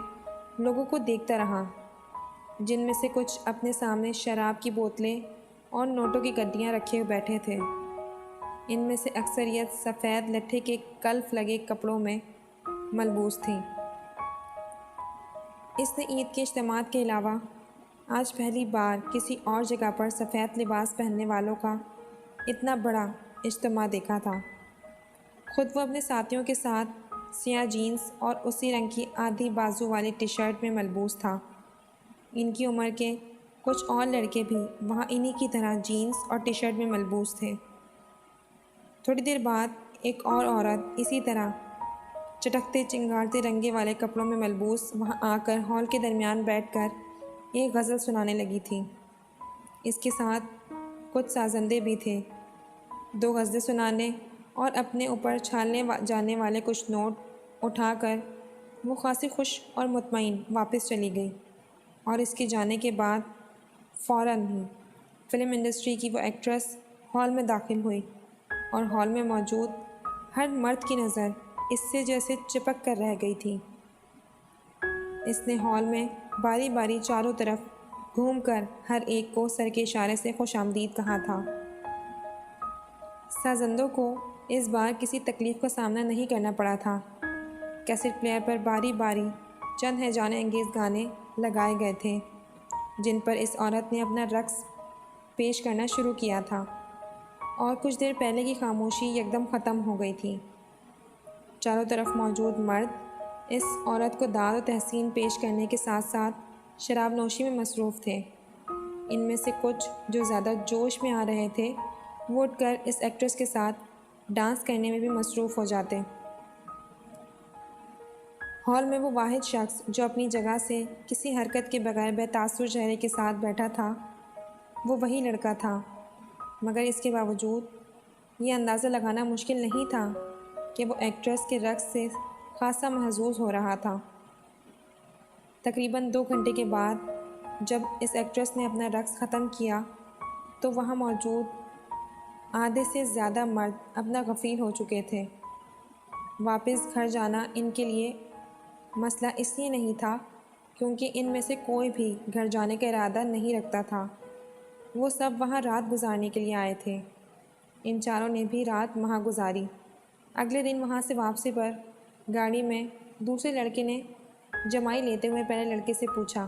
لوگوں کو دیکھتا رہا، جن میں سے کچھ اپنے سامنے شراب کی بوتلیں اور نوٹوں کی گڈیاں رکھے بیٹھے تھے۔ ان میں سے اکثریت سفید لٹھے کے کلف لگے کپڑوں میں ملبوس تھی۔ اس نے عید کے اجتماعات کے علاوہ آج پہلی بار کسی اور جگہ پر سفید لباس پہننے والوں کا اتنا بڑا اجتماع دیکھا تھا۔ خود وہ اپنے ساتھیوں کے ساتھ سیاہ جینس اور اسی رنگ کی آدھی بازو والی ٹی شرٹ میں ملبوس تھا۔ ان کی عمر کے کچھ اور لڑکے بھی وہاں انہی کی طرح جینس اور ٹی شرٹ میں ملبوس تھے۔ تھوڑی دیر بعد ایک اور عورت اسی طرح چٹکتے چنگارتے رنگے والے کپڑوں میں ملبوس وہاں آ کر ہال کے درمیان بیٹھ کر ایک غزل سنانے لگی تھی۔ اس کے ساتھ کچھ سازندے بھی تھے۔ 2 غزلیں سنانے اور اپنے اوپر چھالنے جانے والے کچھ نوٹ اٹھا کر وہ خاصی خوش اور مطمئن واپس چلی گئی، اور اس کے جانے کے بعد فوراً ہی فلم انڈسٹری کی وہ ایکٹریس ہال میں داخل ہوئی، اور ہال میں موجود ہر مرد کی نظر اس سے جیسے چپک کر رہ گئی تھی۔ اس نے ہال میں باری باری چاروں طرف گھوم کر ہر ایک کو سر کے اشارے سے خوش آمدید کہا تھا۔ سازندوں کو اس بار کسی تکلیف کا سامنا نہیں کرنا پڑا تھا۔ کیسٹ پلیئر پر باری باری چند ہیجانے انگیز گانے لگائے گئے تھے، جن پر اس عورت نے اپنا رقص پیش کرنا شروع کیا تھا، اور کچھ دیر پہلے کی خاموشی یکدم ختم ہو گئی تھی۔ چاروں طرف موجود مرد اس عورت کو داد و تحسین پیش کرنے کے ساتھ ساتھ شراب نوشی میں مصروف تھے۔ ان میں سے کچھ جو زیادہ جوش میں آ رہے تھے وہ اٹھ کر اس ایکٹریس کے ساتھ ڈانس کرنے میں بھی مصروف ہو جاتے۔ ہال میں وہ واحد شخص جو اپنی جگہ سے کسی حرکت کے بغیر بے تاثر چہرے کے ساتھ بیٹھا تھا وہ وہی لڑکا تھا، مگر اس کے باوجود یہ اندازہ لگانا مشکل نہیں تھا کہ وہ ایکٹریس کے رقص سے خاصا محظوظ ہو رہا تھا۔ تقریباً 2 گھنٹے کے بعد جب اس ایکٹریس نے اپنا رقص ختم کیا تو وہاں موجود آدھے سے زیادہ مرد اپنا غفیر ہو چکے تھے۔ واپس گھر جانا ان کے لیے مسئلہ اس لیے نہیں تھا کیونکہ ان میں سے کوئی بھی گھر جانے کا ارادہ نہیں رکھتا تھا، وہ سب وہاں رات گزارنے کے لیے آئے تھے۔ ان چاروں نے بھی رات وہاں گزاری۔ اگلے دن وہاں سے واپسی پر گاڑی میں دوسرے لڑکے نے جمائی لیتے ہوئے پہلے لڑکے سے پوچھا،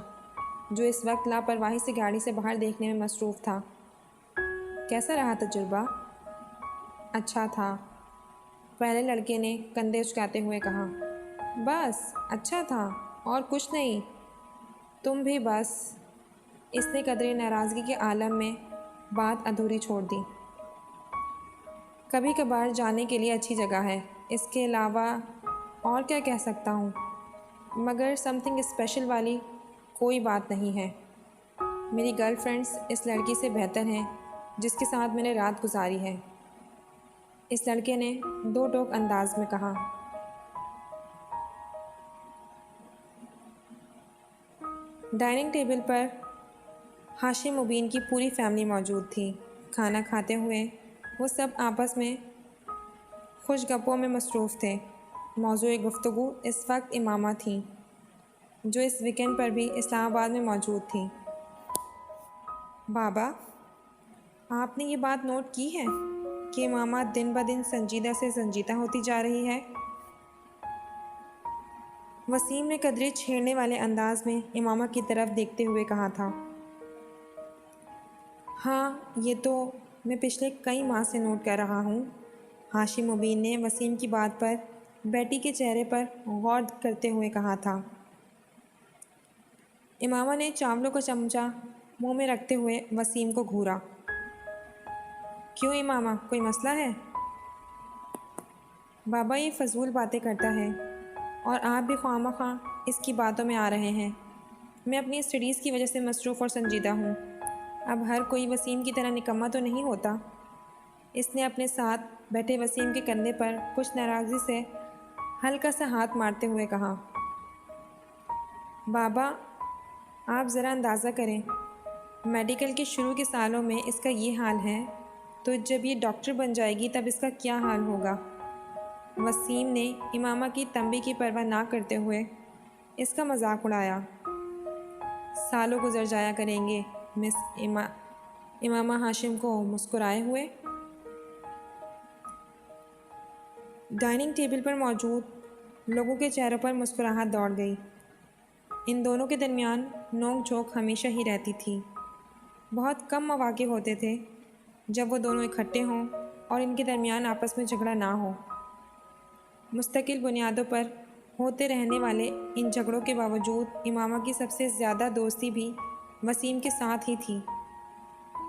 جو اس وقت لاپرواہی سے گاڑی سے باہر دیکھنے میں مصروف تھا، کیسا رہا تجربہ؟ اچھا تھا، پہلے لڑکے نے کندھے اچکاتے ہوئے کہا۔ بس اچھا تھا اور کچھ نہیں؟ تم بھی بس۔ اس نے قدرے ناراضگی کے عالم میں بات ادھوری چھوڑ دی۔ کبھی کبھار جانے کے لیے اچھی جگہ ہے، اس کے علاوہ اور کیا کہہ سکتا ہوں، مگر سم تھنگ اسپیشل والی کوئی بات نہیں ہے۔ میری گرل فرینڈس اس لڑکی سے بہتر ہیں جس کے ساتھ میں نے رات گزاری ہے، اس لڑکے نے 2 ٹوک انداز میں کہا۔ ڈائننگ ٹیبل پر ہاشم مبین کی پوری فیملی موجود تھی۔ کھانا کھاتے ہوئے وہ سب آپس میں خوش گپوں میں مصروف تھے۔ موضوع گفتگو اس وقت امامہ تھیں، جو اس ویکینڈ پر بھی اسلام آباد میں موجود تھیں۔ بابا، آپ نے یہ بات نوٹ کی ہے کہ امامہ دن بدن سنجیدہ سے سنجیدہ ہوتی جا رہی ہے؟ وسیم نے قدرے چھیڑنے والے انداز میں امامہ کی طرف دیکھتے ہوئے کہا تھا۔ ہاں، یہ تو میں پچھلے کئی ماہ سے نوٹ کر رہا ہوں، ہاشم مبین نے وسیم کی بات پر بیٹی کے چہرے پر غور کرتے ہوئے کہا تھا۔ امامہ نے چاولوں کا چمچہ منہ میں رکھتے ہوئے وسیم کو گھورا۔ کیوں امامہ، کوئی مسئلہ ہے؟ بابا یہ فضول باتیں کرتا ہے اور آپ بھی خواہ مخواہ اس کی باتوں میں آ رہے ہیں۔ میں اپنی اسٹڈیز کی وجہ سے مصروف اور سنجیدہ ہوں، اب ہر کوئی وسیم کی طرح نکمہ تو نہیں ہوتا۔ اس نے اپنے ساتھ بیٹھے وسیم کے کندھے پر کچھ ناراضی سے ہلکا سا ہاتھ مارتے ہوئے کہا۔ بابا، آپ ذرا اندازہ کریں، میڈیکل کے شروع کے سالوں میں اس کا یہ حال ہے تو جب یہ ڈاکٹر بن جائے گی تب اس کا کیا حال ہوگا؟ وسیم نے امامہ کی تنبیہ کی پرواہ نہ کرتے ہوئے اس کا مذاق اڑایا۔ سالوں گزر جایا کریں گے مس امامہ ہاشم کو مسکرائے ہوئے۔ ڈائننگ ٹیبل پر موجود لوگوں کے چہروں پر مسکراہٹ دوڑ گئی۔ ان دونوں کے درمیان نوک جھونک ہمیشہ ہی رہتی تھی۔ بہت کم مواقع ہوتے تھے جب وہ دونوں اکٹھے ہوں اور ان کے درمیان آپس میں جھگڑا نہ ہو۔ مستقل بنیادوں پر ہوتے رہنے والے ان جھگڑوں کے باوجود امامہ کی سب سے زیادہ دوستی بھی وسیم کے ساتھ ہی تھی۔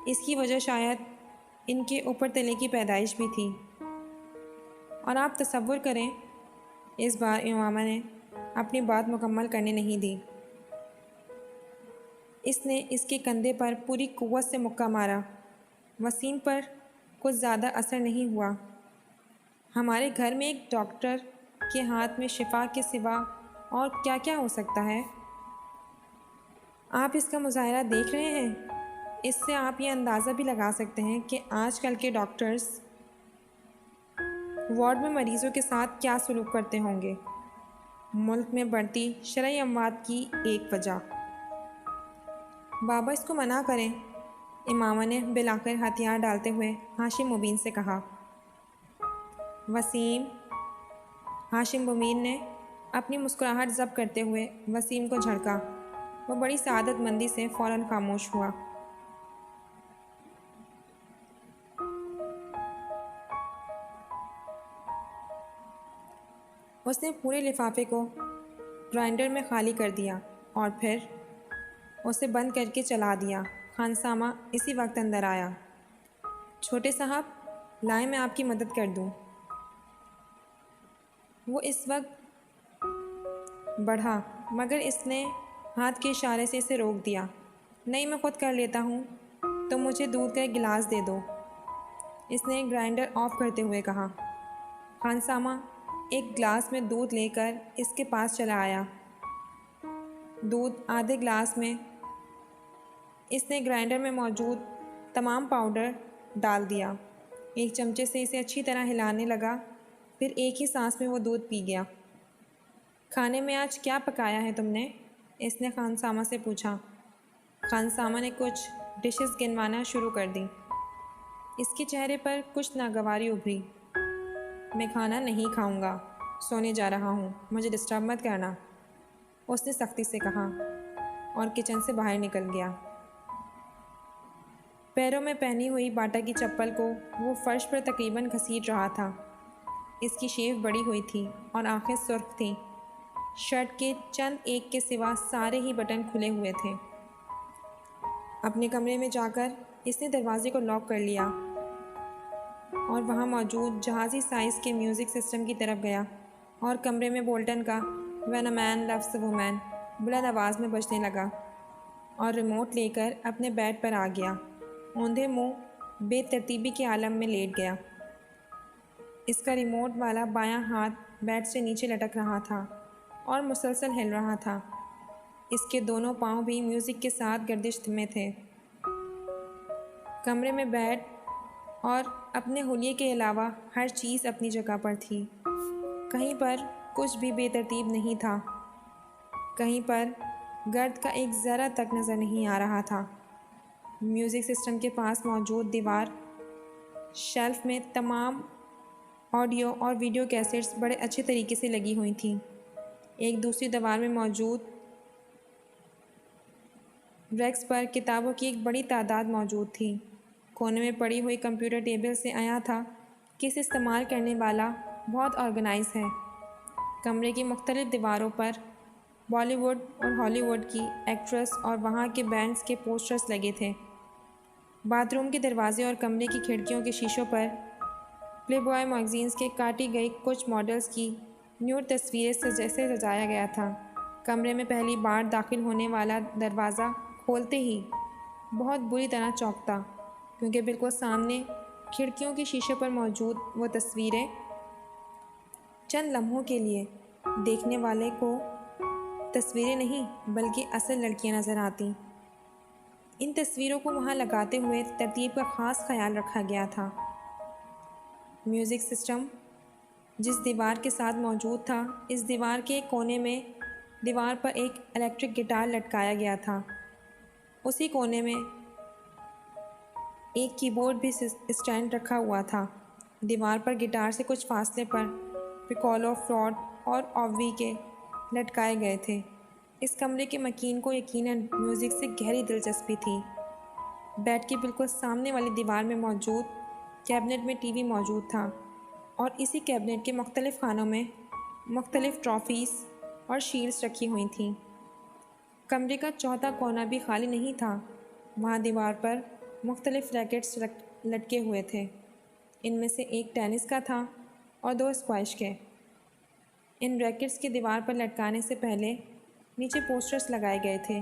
اس کی وجہ شاید ان کے اوپر تلے کی پیدائش بھی تھی۔ اور آپ تصور کریں۔ اس بار امامہ نے اپنی بات مکمل کرنے نہیں دی۔ اس نے اس کے کندھے پر پوری قوت سے مکہ مارا۔ وسیم پر کچھ زیادہ اثر نہیں ہوا۔ ہمارے گھر میں ایک ڈاکٹر کے ہاتھ میں شفا کے سوا اور کیا کیا ہو سکتا ہے؟ آپ اس کا مظاہرہ دیکھ رہے ہیں؟ اس سے آپ یہ اندازہ بھی لگا سکتے ہیں کہ آج کل کے ڈاکٹرز وارڈ میں مریضوں کے ساتھ کیا سلوک کرتے ہوں گے۔ ملک میں بڑھتی شرعی اموات کی ایک وجہ۔ بابا اس کو منع کریں، امامہ نے بالآخر ہتھیار ڈالتے ہوئے ہاشم مبین سے کہا۔ وسیم، ہاشم مبین نے اپنی مسکراہٹ ضبط کرتے ہوئے وسیم کو جھڑکا۔ وہ بڑی سعادت مندی سے فوراً خاموش ہوا۔ اس نے پورے لفافے کو گرائنڈر میں خالی کر دیا اور پھر اسے بند کر کے چلا دیا۔ خانسامہ اسی وقت اندر آیا۔ چھوٹے صاحب، لائیں میں آپ کی مدد کر دوں۔ وہ اس وقت بڑھا مگر اس نے ہاتھ کے اشارے سے اسے روک دیا۔ نہیں، میں خود کر لیتا ہوں، تو مجھے دودھ کا ایک گلاس دے دو، اس نے گرائنڈر آف کرتے ہوئے کہا۔ خانسامہ ایک گلاس میں دودھ لے کر اس کے پاس چلا آیا۔ دودھ آدھے گلاس میں اس نے گرائنڈر میں موجود تمام پاؤڈر ڈال دیا۔ ایک چمچے سے اسے اچھی طرح ہلانے لگا، پھر ایک ہی سانس میں وہ دودھ پی گیا۔ کھانے میں آج کیا پکایا ہے تم نے؟ اس نے خانسامہ سے پوچھا۔ خانسامہ نے کچھ ڈشز گنوانا شروع کر دی۔ اس کے چہرے پر کچھ ناگواری ابھری۔ میں کھانا نہیں کھاؤں گا، سونے جا رہا ہوں، مجھے ڈسٹرب مت کرنا، اس نے سختی سے کہا اور کچن سے باہر نکل گیا۔ پیروں میں پہنی ہوئی باٹا کی چپل کو وہ فرش پر تقریباً گھسیٹ رہا تھا۔ اس کی شیو بڑی ہوئی تھی اور آنکھیں سرخ تھیں۔ شرٹ کے چند ایک کے سوا سارے ہی بٹن کھلے ہوئے تھے۔ اپنے کمرے میں جا کر اس نے دروازے کو لاک کر لیا اور وہاں موجود جہازی سائز کے میوزک سسٹم کی طرف گیا اور کمرے میں بولٹن کا when a man loves a woman بلند آواز میں بجنے لگا اور ریموٹ لے کر اپنے بیڈ پر آ گیا۔ اوندھے منہ بے ترتیبی کے عالم میں لیٹ گیا۔ اس کا ریموٹ والا بایاں ہاتھ بیڈ سے نیچے لٹک رہا تھا اور مسلسل ہل رہا تھا۔ اس کے دونوں پاؤں بھی میوزک کے ساتھ گردش میں تھے۔ کمرے میں بیڈ اور اپنے حلیے کے علاوہ ہر چیز اپنی جگہ پر تھی۔ کہیں پر کچھ بھی بے ترتیب نہیں تھا، کہیں پر گرد کا ایک ذرہ تک نظر نہیں آ رہا تھا۔ میوزک سسٹم کے پاس موجود دیوار شیلف میں تمام آڈیو اور ویڈیو کیسٹس بڑے اچھے طریقے سے لگی ہوئی تھیں۔ ایک دوسری دیوار میں موجود ریکس پر کتابوں کی ایک بڑی تعداد موجود تھی۔ کونے میں پڑی ہوئی کمپیوٹر ٹیبل سے عیاں تھا کہ اسے استعمال کرنے والا بہت آرگنائز ہے۔ کمرے کی مختلف دیواروں پر بالی ووڈ اور ہالی ووڈ کی ایکٹریس اور وہاں کے بینڈز کے پوسٹرز لگے تھے۔ باتھ روم کے دروازے اور کمرے کی کھڑکیوں کے شیشوں پر پلے بوائے میگزینز کے کاٹی گئی کچھ ماڈلز کی نیوڈ تصویریں جیسے سجایا گیا تھا۔ کمرے میں پہلی بار داخل ہونے والا دروازہ کھولتے ہی بہت بری طرح چونکتا، کیونکہ بالکل سامنے کھڑکیوں کے شیشے پر موجود وہ تصویریں چند لمحوں کے لیے دیکھنے والے کو تصویریں نہیں بلکہ اصل لڑکیاں نظر آتیں۔ ان تصویروں کو وہاں لگاتے ہوئے ترتیب کا خاص خیال رکھا گیا تھا۔ میوزک سسٹم جس دیوار کے ساتھ موجود تھا، اس دیوار کے ایک کونے میں دیوار پر ایک الیکٹرک گٹار لٹکایا گیا تھا۔ اسی کونے میں ایک کی بورڈ بھی اسٹینڈ رکھا ہوا تھا۔ دیوار پر گٹار سے کچھ فاصلے پر پیکولو، فلوٹ اور اوبوی کے لٹکائے گئے تھے۔ اس کمرے کے مکین کو یقیناً میوزک سے گہری دلچسپی تھی۔ بیڈ کے بالکل سامنے والی دیوار میں موجود کیبنٹ میں ٹی وی موجود تھا اور اسی کیبنٹ کے مختلف خانوں میں مختلف ٹرافیز اور شیلڈز رکھی ہوئی تھیں۔ کمرے کا چوتھا کونا بھی خالی نہیں تھا۔ وہاں دیوار پر مختلف ریکٹس لٹکے ہوئے تھے۔ ان میں سے ایک ٹینس کا تھا اور 2 اسکواش کے۔ ان ریکٹس کے دیوار پر لٹکانے سے پہلے نیچے پوسٹرز لگائے گئے تھے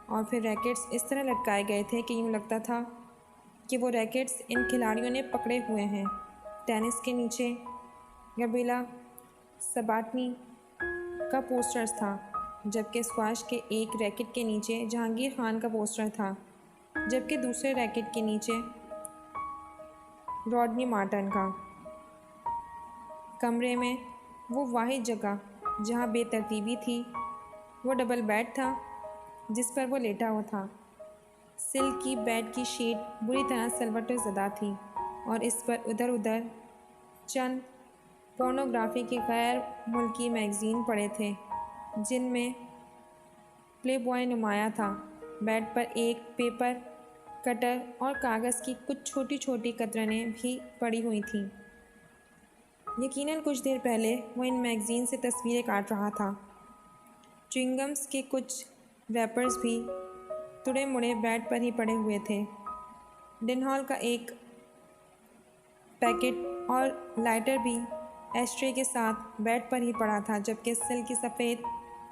اور پھر ریکٹس اس طرح لٹکائے گئے تھے کہ یوں لگتا تھا کہ وہ ریکٹس ان کھلاڑیوں نے پکڑے ہوئے ہیں۔ ٹینس کے نیچے گبریلا سباٹنی کا پوسٹرز تھا، جبکہ اسکواش کے ایک ریکٹ کے نیچے جہانگیر خان کا پوسٹر تھا، جبکہ دوسرے ریکٹ کے نیچے راڈنی مارٹن کا۔ کمرے میں وہ واحد جگہ جہاں بے ترتیبی تھی وہ ڈبل بیڈ تھا جس پر وہ لیٹا ہوا تھا۔ سلک کی بیڈ کی شیٹ بری طرح سلوٹے زدہ تھی اور اس پر ادھر ادھر چند پورنوگرافی کے غیر ملکی میگزین پڑے تھے جن میں پلے بوائے نمایاں تھا۔ بیڈ پر ایک پیپر کٹر اور کاغذ کی کچھ چھوٹی چھوٹی قطرنیں بھی پڑی ہوئی تھیں۔ یقیناً کچھ دیر پہلے وہ ان میگزین سے تصویریں کاٹ رہا تھا۔ چوئنگمز کے کچھ ریپرز بھی تڑے مڑے بیڈ پر ہی پڑے ہوئے تھے۔ ڈنہال کا ایک پیکٹ اور لائٹر بھی ایشٹرے کے ساتھ بیڈ پر ہی پڑا تھا، جبکہ سلک کی سفید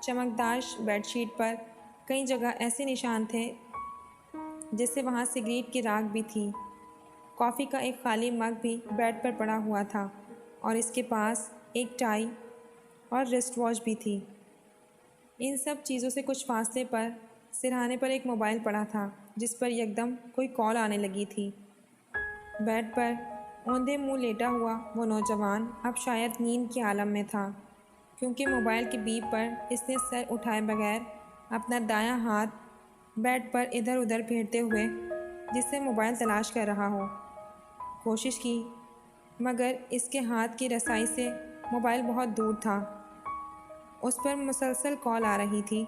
چمکدار بیڈ شیٹ پر کئی جگہ ایسے نشان تھے جیسے وہاں سگریٹ کی راکھ بھی تھی۔ کافی کا ایک خالی مگ بھی بیڈ پر پڑا ہوا تھا اور اس کے پاس ایک ٹائی اور رسٹ واچ بھی تھی۔ ان سب چیزوں سے کچھ فاصلے پر سرہانے پر ایک موبائل پڑا تھا جس پر یکدم کوئی کال آنے لگی تھی۔ بیڈ پر اوندھے منہ لیٹا ہوا وہ نوجوان اب شاید نیند کے عالم میں تھا، کیونکہ موبائل کے بیپ پر اس نے سر اٹھائے بغیر اپنا دایاں ہاتھ بیڈ پر ادھر ادھر پھیرتے ہوئے جس سے موبائل تلاش کر رہا ہو کوشش کی، مگر اس کے ہاتھ کی رسائی سے موبائل بہت دور تھا۔ اس پر مسلسل کال آ رہی تھی۔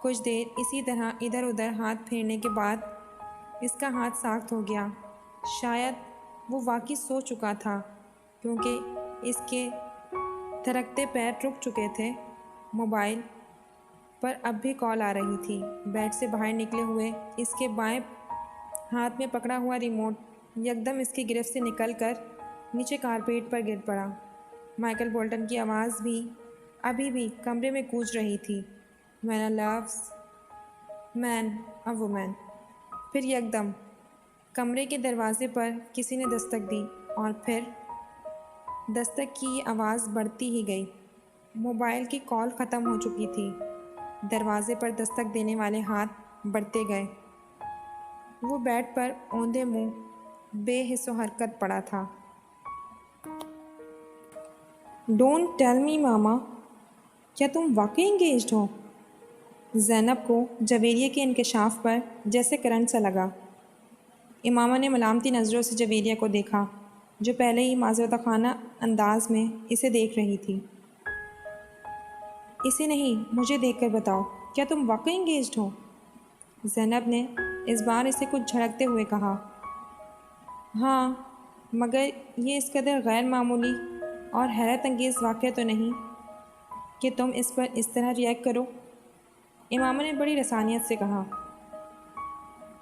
کچھ دیر اسی طرح ادھر ادھر ہاتھ پھیرنے کے بعد اس کا ہاتھ ساخت ہو گیا۔ شاید وہ واقعی سو چکا تھا کیونکہ اس کے تھرکتے پیر رک چکے تھے۔ موبائل پر اب بھی کال آ رہی تھی۔ بیڈ سے باہر نکلے ہوئے اس کے بائیں ہاتھ میں پکڑا ہوا ریموٹ یکدم اس کی گرفت سے نکل کر نیچے کارپیٹ پر گر پڑا۔ مائیکل بولٹن کی آواز بھی ابھی بھی کمرے میں گونج رہی تھی، "When a loves man a woman"۔ پھر یکدم کمرے کے دروازے پر کسی نے دستک دی اور پھر دستک کی یہ آواز بڑھتی ہی گئی۔ موبائل کی کال ختم ہو چکی تھی۔ دروازے پر دستک دینے والے ہاتھ بڑھتے گئے۔ وہ بیڈ پر اوندھے منہ بے حس و حرکت پڑا تھا۔ "ڈونٹ ٹیل می ماما، کیا تم واقعی انگیجڈ ہو؟" زینب کو جویریہ کے انکشاف پر جیسے کرنٹ سا لگا۔ امامہ نے ملامتی نظروں سے جویریہ کو دیکھا جو پہلے ہی معذرت خانہ انداز میں اسے دیکھ رہی تھی۔ "اسے نہیں، مجھے دیکھ کر بتاؤ، کیا تم واقعی انگیجڈ ہو؟" زینب نے اس بار اسے کچھ جھڑکتے ہوئے کہا۔ "ہاں، مگر یہ اس قدر غیر معمولی اور حیرت انگیز واقعہ تو نہیں کہ تم اس پر اس طرح ریئیکٹ کرو"۔ امامہ نے بڑی رسانیت سے کہا۔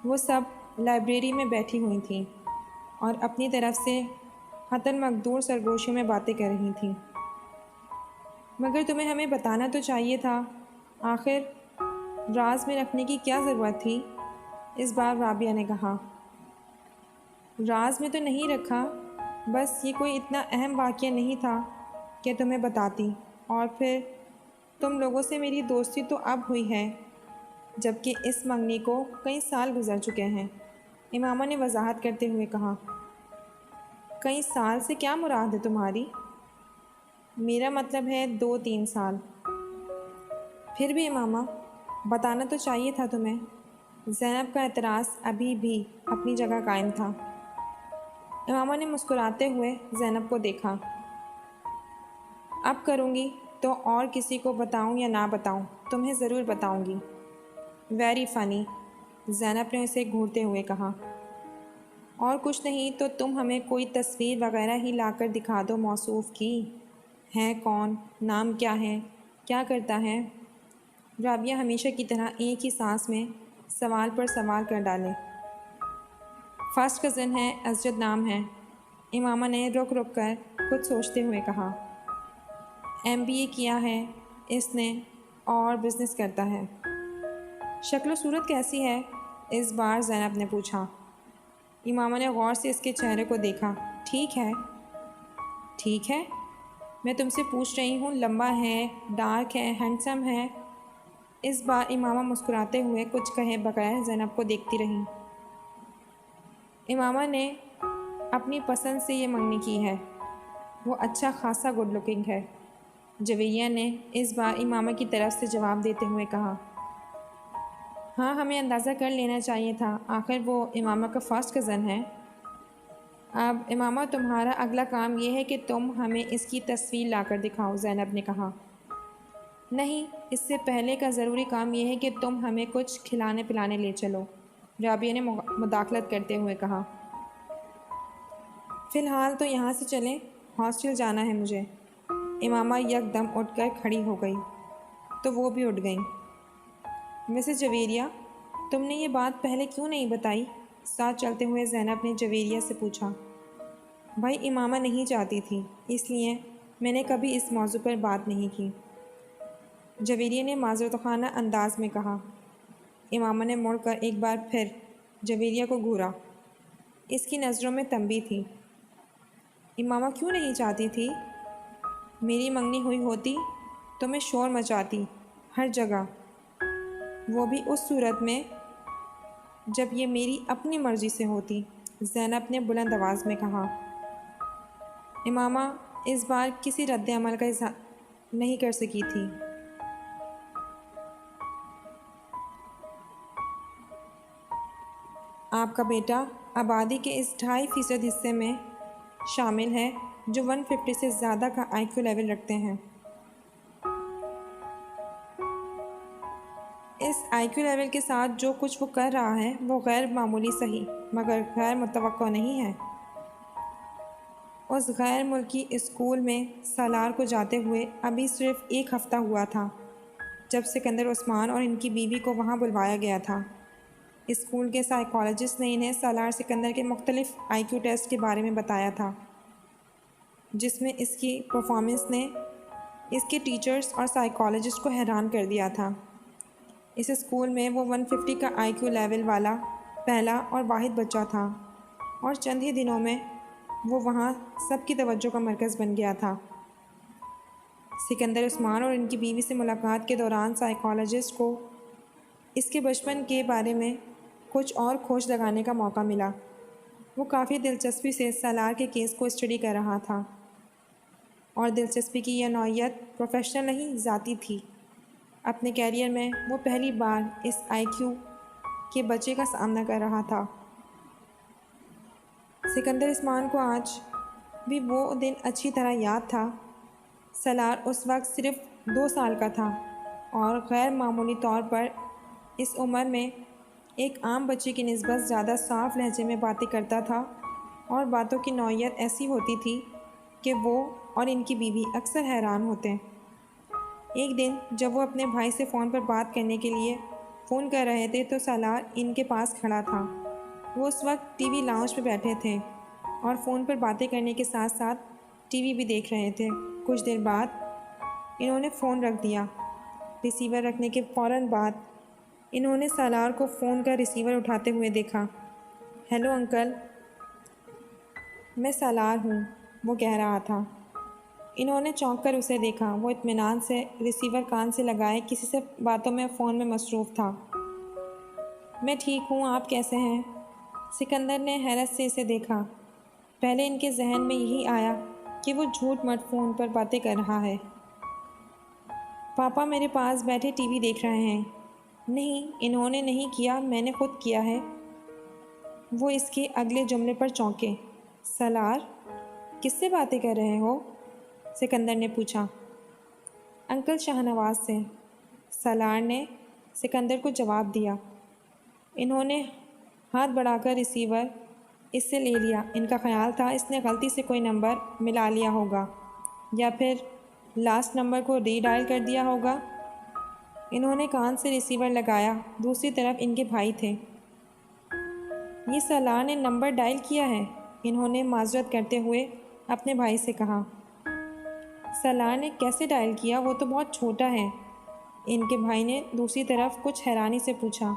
وہ سب لائبریری میں بیٹھی ہوئی تھیں اور اپنی طرف سے حتن مقدور سرگوشیوں میں باتیں کر رہی تھیں۔ "مگر تمہیں ہمیں بتانا تو چاہیے تھا، آخر راز میں رکھنے کی کیا ضرورت تھی"۔ اس بار رابعہ نے کہا۔ "راز میں تو نہیں رکھا، بس یہ کوئی اتنا اہم واقعہ نہیں تھا کہ تمہیں بتاتی، اور پھر تم لوگوں سے میری دوستی تو اب ہوئی ہے جبکہ اس منگنی کو کئی سال گزر چکے ہیں"۔ امامہ نے وضاحت کرتے ہوئے کہا۔ "کئی سال سے کیا مراد ہے تمہاری؟" "میرا مطلب ہے 2-3 سال"۔ "پھر بھی امامہ، بتانا تو چاہیے تھا تمہیں"۔ زینب کا اعتراض ابھی بھی اپنی جگہ قائم تھا۔ امامہ نے مسکراتے ہوئے زینب کو دیکھا۔ "اب کروں گی تو اور کسی کو بتاؤں یا نہ بتاؤں، تمہیں ضرور بتاؤں گی"۔ "ویری فنی"، زینب نے اسے گھورتے ہوئے کہا۔ "اور کچھ نہیں تو تم ہمیں کوئی تصویر وغیرہ ہی لا کر دکھا دو موصوف کی۔ ہے کون، نام کیا ہے، کیا کرتا ہے"۔ رابعہ ہمیشہ کی طرح ایک ہی سانس میں سوال پر سوال کر ڈالے۔ "فرسٹ کزن ہے، اسجد نام ہے"۔ امامہ نے رک رک کر کچھ سوچتے ہوئے کہا۔ MBA کیا ہے اس نے اور بزنس کرتا ہے۔ شکل و صورت کیسی ہے؟ اس بار زینب نے پوچھا۔ امامہ نے غور سے اس کے چہرے کو دیکھا۔ ٹھیک ہے۔ ٹھیک ہے؟ میں تم سے پوچھ رہی ہوں، لمبا ہے، ڈارک ہے، ہینڈسم ہے؟ اس بار امامہ مسکراتے ہوئے کچھ کہے بغیر زینب کو دیکھتی رہیں۔ امامہ نے اپنی پسند سے یہ منگنی کی ہے، وہ اچھا خاصا گڈ لکنگ ہے، جویریہ نے اس بار امامہ کی طرف سے جواب دیتے ہوئے کہا۔ ہاں، ہمیں اندازہ کر لینا چاہیے تھا، آخر وہ امامہ کا فرسٹ کزن ہے۔ اب امامہ تمہارا اگلا کام یہ ہے کہ تم ہمیں اس کی تصویر لا کر دکھاؤ، زینب نے کہا۔ نہیں، اس سے پہلے کا ضروری کام یہ ہے کہ تم ہمیں کچھ کھلانے پلانے لے چلو، رابعہ نے مداخلت کرتے ہوئے کہا۔ فی الحال تو یہاں سے چلیں، ہاسٹل جانا ہے مجھے۔ امامہ یک دم اٹھ کر کھڑی ہو گئی تو وہ بھی اٹھ گئیں۔ مسز جویریہ، تم نے یہ بات پہلے کیوں نہیں بتائی؟ ساتھ چلتے ہوئے زینب نے جویریہ سے پوچھا۔ بھائی، امامہ نہیں چاہتی تھی، اس لیے میں نے کبھی اس موضوع پر بات نہیں کی، جویریہ نے معذرت خانہ انداز میں کہا۔ امامہ نے مڑ کر ایک بار پھر جویریہ کو گھورا۔ اس کی نظروں میں تنبیہ تھی۔ امامہ کیوں نہیں چاہتی تھی؟ میری منگنی ہوئی ہوتی تو میں شور مچاتی ہر جگہ، وہ بھی اس صورت میں جب یہ میری اپنی مرضی سے ہوتی، زینب نے بلند آواز میں کہا۔ امامہ اس بار کسی رد عمل کا اظہار نہیں کر سکی تھی۔ آپ کا بیٹا آبادی کے اس 2.5% حصے میں شامل ہے جو 150 سے زیادہ کا IQ لیول رکھتے ہیں۔ اس IQ لیول کے ساتھ جو کچھ وہ کر رہا ہے وہ غیر معمولی صحیح مگر غیر متوقع نہیں ہے۔ اس غیر ملکی اسکول میں سالار کو جاتے ہوئے ابھی صرف 1 ہفتہ ہوا تھا جب سکندر عثمان اور ان کی بیوی کو وہاں بلوایا گیا تھا۔ اسکول کے سائیکالوجسٹ نے انہیں سالار سکندر کے مختلف IQ ٹیسٹ کے بارے میں بتایا تھا، جس میں اس کی پرفارمنس نے اس کے ٹیچرز اور سائیکالوجسٹ کو حیران کر دیا تھا۔ اس اسکول میں وہ 150 کا IQ لیول والا پہلا اور واحد بچہ تھا اور چند ہی دنوں میں وہ وہاں سب کی توجہ کا مرکز بن گیا تھا۔ سکندر عثمان اور ان کی بیوی سے ملاقات کے دوران سائیکالوجسٹ کو اس کے بچپن کے بارے میں کچھ اور کھوج لگانے کا موقع ملا۔ وہ کافی دلچسپی سے سالار کے کیس کو اسٹڈی کر رہا تھا اور دلچسپی کی یہ نوعیت پروفیشنل نہیں، ذاتی تھی۔ اپنے کیریئر میں وہ پہلی بار اس IQ کے بچے کا سامنا کر رہا تھا۔ سکندر عثمان کو آج بھی وہ دن اچھی طرح یاد تھا۔ سالار اس وقت صرف 2 سال کا تھا اور غیر معمولی طور پر اس عمر میں ایک عام بچے کی نسبت زیادہ صاف لہجے میں باتیں کرتا تھا اور باتوں کی نوعیت ایسی ہوتی تھی کہ وہ اور ان کی بیوی اکثر حیران ہوتے۔ ایک دن جب وہ اپنے بھائی سے فون پر بات کرنے کے لیے فون کر رہے تھے تو سالار ان کے پاس کھڑا تھا۔ وہ اس وقت TV لاؤنج پہ بیٹھے تھے اور فون پر باتیں کرنے کے ساتھ ساتھ TV بھی دیکھ رہے تھے۔ کچھ دیر بعد انہوں نے فون رکھ دیا۔ ریسیور رکھنے کے فوراً بعد انہوں نے سالار کو فون کا ریسیور اٹھاتے ہوئے دیکھا۔ ہیلو انکل، میں سالار ہوں، وہ کہہ رہا تھا۔ انہوں نے چونک کر اسے دیکھا۔ وہ اطمینان سے ریسیور کان سے لگائے کسی سے باتوں میں فون میں مصروف تھا۔ میں ٹھیک ہوں، آپ کیسے ہیں؟ سکندر نے حیرت سے اسے دیکھا۔ پہلے ان کے ذہن میں یہی آیا کہ وہ جھوٹ مٹ فون پر باتیں کر رہا ہے۔ پاپا میرے پاس بیٹھے TV دیکھ رہے ہیں۔ نہیں، انہوں نے نہیں کیا، میں نے خود کیا ہے۔ وہ اس کے اگلے جملے پر چونکے۔ سالار، کس سے باتیں کر رہے ہو؟ سکندر نے پوچھا۔ انکل شاہنواز سے، سالار نے سکندر کو جواب دیا۔ انہوں نے ہاتھ بڑھا کر ریسیور اس سے لے لیا۔ ان کا خیال تھا اس نے غلطی سے کوئی نمبر ملا لیا ہوگا یا پھر لاسٹ نمبر کو ری ڈائل کر دیا ہوگا۔ انہوں نے کان سے ریسیور لگایا۔ دوسری طرف ان کے بھائی تھے۔ یہ سالار نے نمبر ڈائل کیا ہے، انہوں نے معذرت کرتے ہوئے اپنے بھائی سے کہا۔ سالار نے کیسے ڈائل کیا؟ وہ تو بہت چھوٹا ہے، ان کے بھائی نے دوسری طرف کچھ حیرانی سے پوچھا۔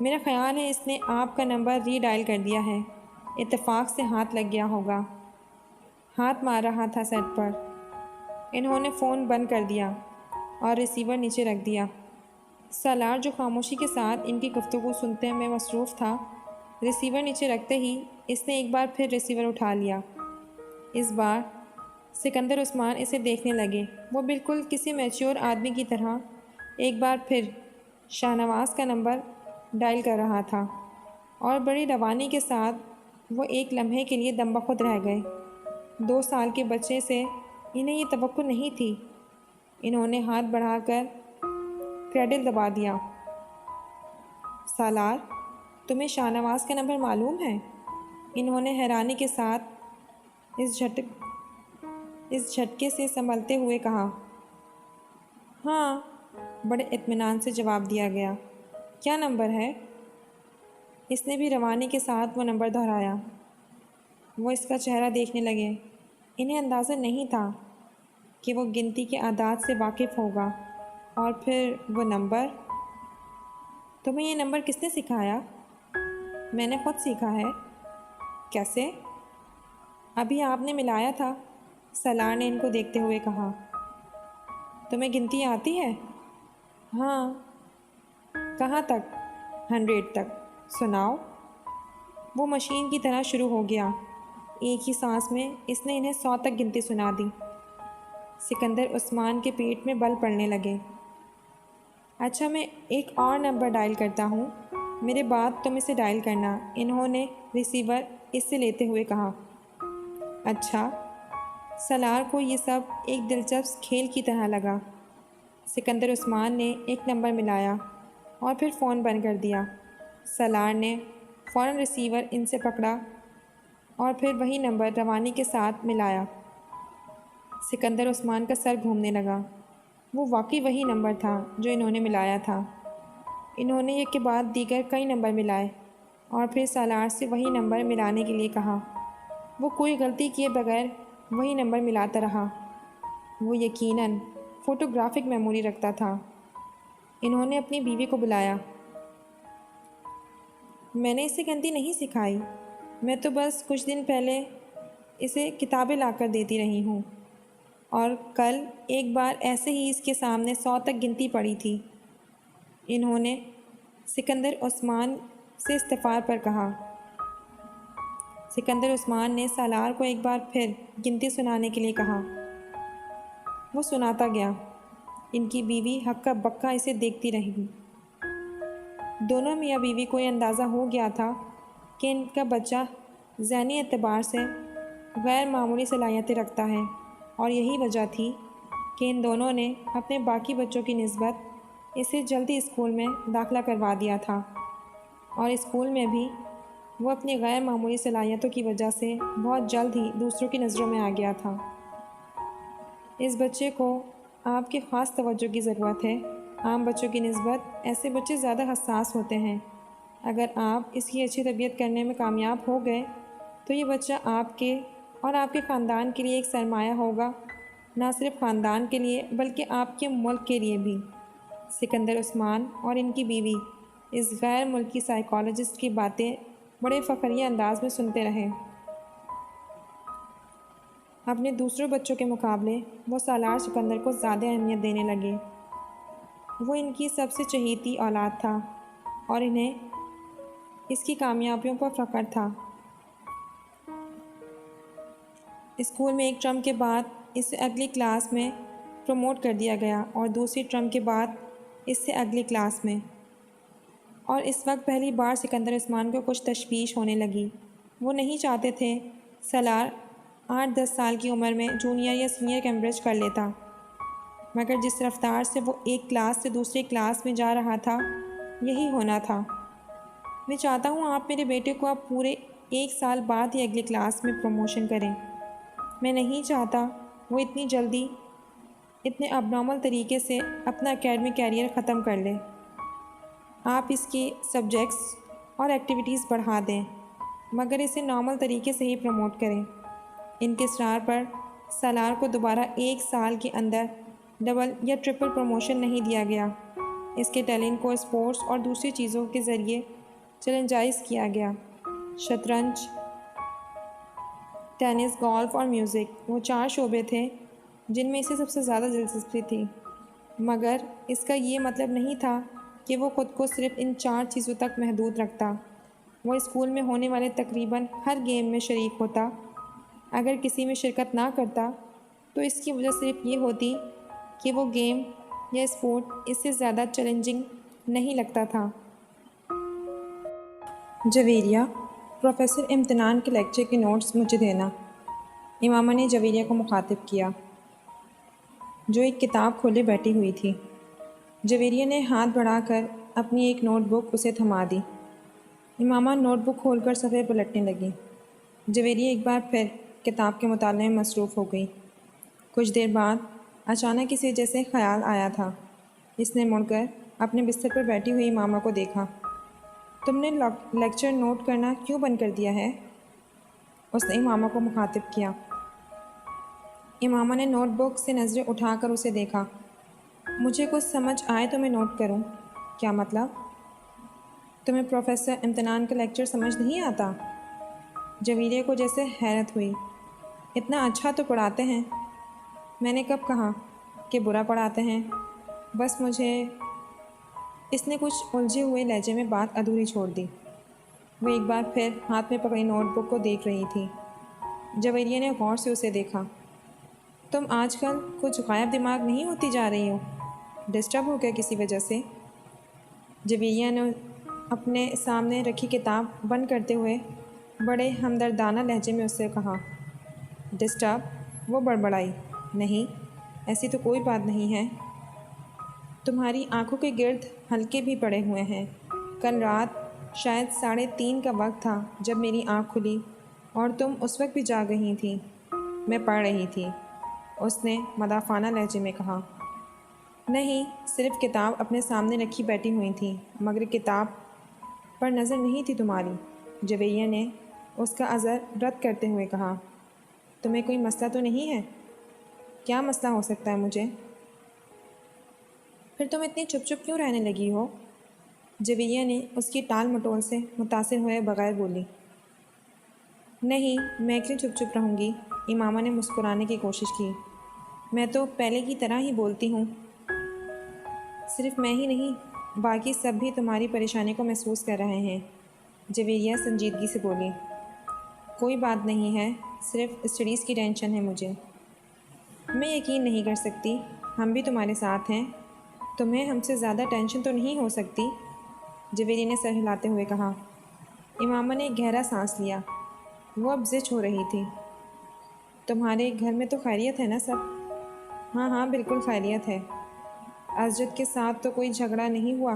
میرا خیال ہے اس نے آپ کا نمبر ری ڈائل کر دیا ہے، اتفاق سے ہاتھ لگ گیا ہوگا۔ ہاتھ مار رہا تھا سیٹ پر۔ انہوں نے فون بند کر دیا اور ریسیور نیچے رکھ دیا۔ سالار جو خاموشی کے ساتھ ان کی گفتگو سنتے میں مصروف تھا، ریسیور نیچے رکھتے ہی اس نے ایک بار پھر ریسیور اٹھا لیا۔ اس بار سکندر عثمان اسے دیکھنے لگے۔ وہ بالکل کسی میچور آدمی کی طرح ایک بار پھر شاہ نواز کا نمبر ڈائل کر رہا تھا، اور بڑی روانی کے ساتھ وہ ایک لمحے کے لیے دم بخود رہ گئے۔ 2 سال کے بچے سے انہیں یہ توقع نہیں تھی۔ انہوں نے ہاتھ بڑھا کر کریڈل دبا دیا۔ سالار، تمہیں شاہ نواز کا نمبر معلوم ہے؟ انہوں نے حیرانی کے ساتھ اس جھٹکے سے سنبھلتے ہوئے کہا۔ ہاں، بڑے اطمینان سے جواب دیا گیا۔ کیا نمبر ہے؟ اس نے بھی روانی کے ساتھ وہ نمبر دہرایا۔ وہ اس کا چہرہ دیکھنے لگے۔ انہیں اندازہ نہیں تھا کہ وہ گنتی کے اعداد سے واقف ہوگا، اور پھر وہ نمبر۔ تمہیں یہ نمبر کس نے سکھایا؟ میں نے خود سیکھا ہے۔ کیسے؟ ابھی آپ نے ملایا تھا، سالار نے ان کو دیکھتے ہوئے کہا۔ تمہیں گنتی آتی ہے؟ ہاں۔ کہاں تک؟ 100 تک۔ سناؤ۔ وہ مشین کی طرح شروع ہو گیا۔ ایک ہی سانس میں اس نے انہیں 100 تک گنتی سنا دی۔ سکندر عثمان کے پیٹ میں بل پڑنے لگے۔ اچھا، میں ایک اور نمبر ڈائل کرتا ہوں، میرے بعد تم اسے ڈائل کرنا، انہوں نے ریسیور اس سے لیتے ہوئے کہا۔ اچھا۔ سالار کو یہ سب ایک دلچسپ کھیل کی طرح لگا۔ سکندر عثمان نے ایک نمبر ملایا اور پھر فون بند کر دیا۔ سالار نے فوراً ریسیور ان سے پکڑا اور پھر وہی نمبر روانی کے ساتھ ملایا۔ سکندر عثمان کا سر گھومنے لگا۔ وہ واقعی وہی نمبر تھا جو انہوں نے ملایا تھا۔ انہوں نے ایک کے بعد دیگر کئی نمبر ملائے اور پھر سالار سے وہی نمبر ملانے کے لیے کہا۔ وہ کوئی غلطی کیے بغیر وہی نمبر ملاتا رہا۔ وہ یقیناً فوٹوگرافک میموری رکھتا تھا۔ انہوں نے اپنی بیوی کو بلایا۔ میں نے اسے گنتی نہیں سکھائی، میں تو بس کچھ دن پہلے اسے کتابیں لا کر دیتی رہی ہوں، اور کل ایک بار ایسے ہی اس کے سامنے 100 تک گنتی پڑی تھی۔ انہوں نے سکندر عثمان سے استفار پر کہا۔ سکندر عثمان نے سالار کو ایک بار پھر گنتی سنانے کے لیے کہا۔ وہ سناتا گیا۔ ان کی بیوی ہکا بکا اسے دیکھتی رہی۔ دونوں میاں بیوی کو یہ اندازہ ہو گیا تھا کہ ان کا بچہ ذہنی اعتبار سے غیر معمولی صلاحیتیں رکھتا ہے، اور یہی وجہ تھی کہ ان دونوں نے اپنے باقی بچوں کی نسبت اسے جلدی اسکول میں داخلہ کروا دیا تھا، اور اسکول میں بھی وہ اپنی غیر معمولی صلاحیتوں کی وجہ سے بہت جلد ہی دوسروں کی نظروں میں آ گیا تھا۔ اس بچے کو آپ کی خاص توجہ کی ضرورت ہے۔ عام بچوں کی نسبت ایسے بچے زیادہ حساس ہوتے ہیں۔ اگر آپ اس کی اچھی تربیت کرنے میں کامیاب ہو گئے تو یہ بچہ آپ کے اور آپ کے خاندان کے لیے ایک سرمایہ ہوگا، نہ صرف خاندان کے لیے بلکہ آپ کے ملک کے لیے بھی۔ سکندر عثمان اور ان کی بیوی اس غیر ملکی سائیکالوجسٹ کی باتیں بڑے فخریہ انداز میں سنتے رہے۔ اپنے دوسروں بچوں کے مقابلے وہ سالار سکندر کو زیادہ اہمیت دینے لگے۔ وہ ان کی سب سے چہیتی اولاد تھا اور انہیں اس کی کامیابیوں پر فخر تھا۔ اسکول میں ایک ٹرم کے بعد اسے اگلی کلاس میں پروموٹ کر دیا گیا، اور دوسری ٹرم کے بعد اس سے اگلی کلاس میں، اور اس وقت پہلی بار سکندر عثمان کو کچھ تشویش ہونے لگی۔ وہ نہیں چاہتے تھے سالار 8-10 سال کی عمر میں جونیئر یا سینئر کیمبرج کر لیتا، مگر جس رفتار سے وہ ایک کلاس سے دوسری کلاس میں جا رہا تھا، یہی ہونا تھا۔ میں چاہتا ہوں آپ میرے بیٹے کو اب پورے 1 سال بعد ہی اگلی کلاس میں پروموشن کریں۔ میں نہیں چاہتا وہ اتنی جلدی اتنے اب نارمل طریقے سے اپنا اکیڈمک کیریئر ختم کر لے۔ آپ اس کی سبجیکٹس اور ایکٹیویٹیز بڑھا دیں، مگر اسے نارمل طریقے سے ہی پروموٹ کریں۔ ان کے اصرار پر سالار کو دوبارہ 1 سال کے اندر ڈبل یا ٹرپل پروموشن نہیں دیا گیا۔ اس کے ٹیلنٹ کو اسپورٹس اور دوسری چیزوں کے ذریعے چیلنجائز کیا گیا۔ شطرنج، ٹینس، گولف اور میوزک وہ 4 شعبے تھے جن میں اسے سب سے زیادہ دلچسپی تھی، مگر اس کا یہ مطلب نہیں تھا کہ وہ خود کو صرف ان 4 چیزوں تک محدود رکھتا۔ وہ اسکول میں ہونے والے تقریباً ہر گیم میں شریک ہوتا۔ اگر کسی میں شرکت نہ کرتا تو اس کی وجہ صرف یہ ہوتی کہ وہ گیم یا اسپورٹ اس سے زیادہ چیلنجنگ نہیں لگتا تھا۔ جویریہ، پروفیسر امتنان کے لیکچر کے نوٹس مجھے دینا۔ امامہ نے جویریہ کو مخاطب کیا، جو ایک کتاب کھولے بیٹھی ہوئی تھی۔ جویریہ نے ہاتھ بڑھا کر اپنی ایک نوٹ بک اسے تھما دی۔ امامہ نوٹ بک کھول کر صفحے پلٹنے لگی۔ جویریہ ایک بار پھر کتاب کے مطالعے میں مصروف ہو گئی۔ کچھ دیر بعد اچانک اسے جیسے خیال آیا تھا۔ اس نے مڑ کر اپنے بستر پر بیٹھی ہوئی امامہ کو دیکھا۔ تم نے لیکچر نوٹ کرنا کیوں بند کر دیا ہے؟ اس نے امامہ کو مخاطب کیا۔ امامہ نے نوٹ بک سے نظریں اٹھا کر اسے دیکھا۔ مجھے کچھ سمجھ آئے تو میں نوٹ کروں۔ کیا مطلب؟ تمہیں پروفیسر امتنان کا لیکچر سمجھ نہیں آتا؟ جویریہ کو جیسے حیرت ہوئی۔ اتنا اچھا تو پڑھاتے ہیں۔ میں نے کب کہا کہ برا پڑھاتے ہیں؟ بس مجھے… اس نے کچھ الجھے ہوئے لہجے میں بات ادھوری چھوڑ دی۔ وہ ایک بار پھر ہاتھ میں پکڑی نوٹ بک کو دیکھ رہی تھی۔ جویریہ نے غور سے اسے دیکھا۔ تم آج کل کچھ غائب دماغ نہیں ہوتی جا رہی ہو؟ ڈسٹرب ہو گیا کسی وجہ سے؟ جویریہ نے اپنے سامنے رکھی کتاب بند کرتے ہوئے بڑے ہمدردانہ لہجے میں اس سے کہا۔ ڈسٹرب؟ وہ بڑبڑائی۔ نہیں، ایسی تو کوئی بات نہیں ہے۔ تمہاری آنکھوں کے گرد حلقے بھی پڑے ہوئے ہیں۔ کل رات شاید 3:30 کا وقت تھا جب میری آنکھ کھلی اور تم اس وقت بھی جاگ رہی تھی۔ میں پڑھ رہی تھی، اس نے مدافعانہ لہجے میں کہا۔ نہیں، صرف کتاب اپنے سامنے رکھی بیٹھی ہوئی تھی، مگر کتاب پر نظر نہیں تھی تمہاری۔ جویریہ نے اس کا عذر رد کرتے ہوئے کہا۔ تمہیں کوئی مسئلہ تو نہیں ہے؟ کیا مسئلہ ہو سکتا ہے مجھے؟ پھر تم اتنی چپ چپ کیوں رہنے لگی ہو؟ جویریہ نے اس کی ٹال مٹول سے متاثر ہوئے بغیر بولی۔ نہیں، میں کیوں چپ چپ رہوں گی؟ امامہ نے مسکرانے کی کوشش کی۔ میں تو پہلے کی طرح ہی بولتی ہوں۔ صرف میں ہی نہیں، باقی سب بھی تمہاری پریشانی کو محسوس کر رہے ہیں۔ جویریہ سنجیدگی سے بولی۔ کوئی بات نہیں ہے، صرف اسٹڈیز کی ٹینشن ہے مجھے۔ میں یقین نہیں کر سکتی، ہم بھی تمہارے ساتھ ہیں۔ تمہیں ہم سے زیادہ ٹینشن تو نہیں ہو سکتی؟ جویریہ نے سر ہلاتے ہوئے کہا۔ امامہ نے گہرا سانس لیا۔ وہ اب زچ ہو رہی تھی۔ تمہارے گھر میں تو خیریت ہے نا سب؟ ہاں ہاں، بالکل خیریت ہے۔ اسجد کے ساتھ تو کوئی جھگڑا نہیں ہوا؟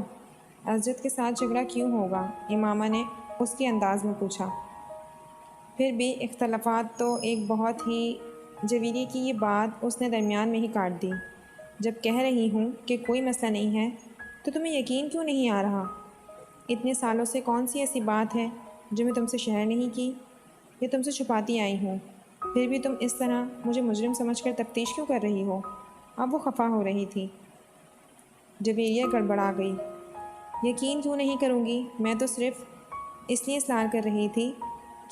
اسجد کے ساتھ جھگڑا کیوں ہوگا؟ امامہ نے اس کے انداز میں پوچھا۔ پھر بھی اختلافات تو ایک بہت ہی… جویریہ کی یہ بات اس نے درمیان میں ہی کاٹ دی۔ جب کہہ رہی ہوں کہ کوئی مسئلہ نہیں ہے تو تمہیں یقین کیوں نہیں آ رہا؟ اتنے سالوں سے کون سی ایسی بات ہے جو میں تم سے شیئر نہیں کی یا تم سے چھپاتی آئی ہوں؟ پھر بھی تم اس طرح مجھے مجرم سمجھ کر تفتیش کیوں کر رہی ہو؟ اب وہ خفا ہو رہی تھی۔ جویریہ گڑبڑا گئی۔ یقین کیوں نہیں کروں گی؟ میں تو صرف اس لیے اصرار کر رہی تھی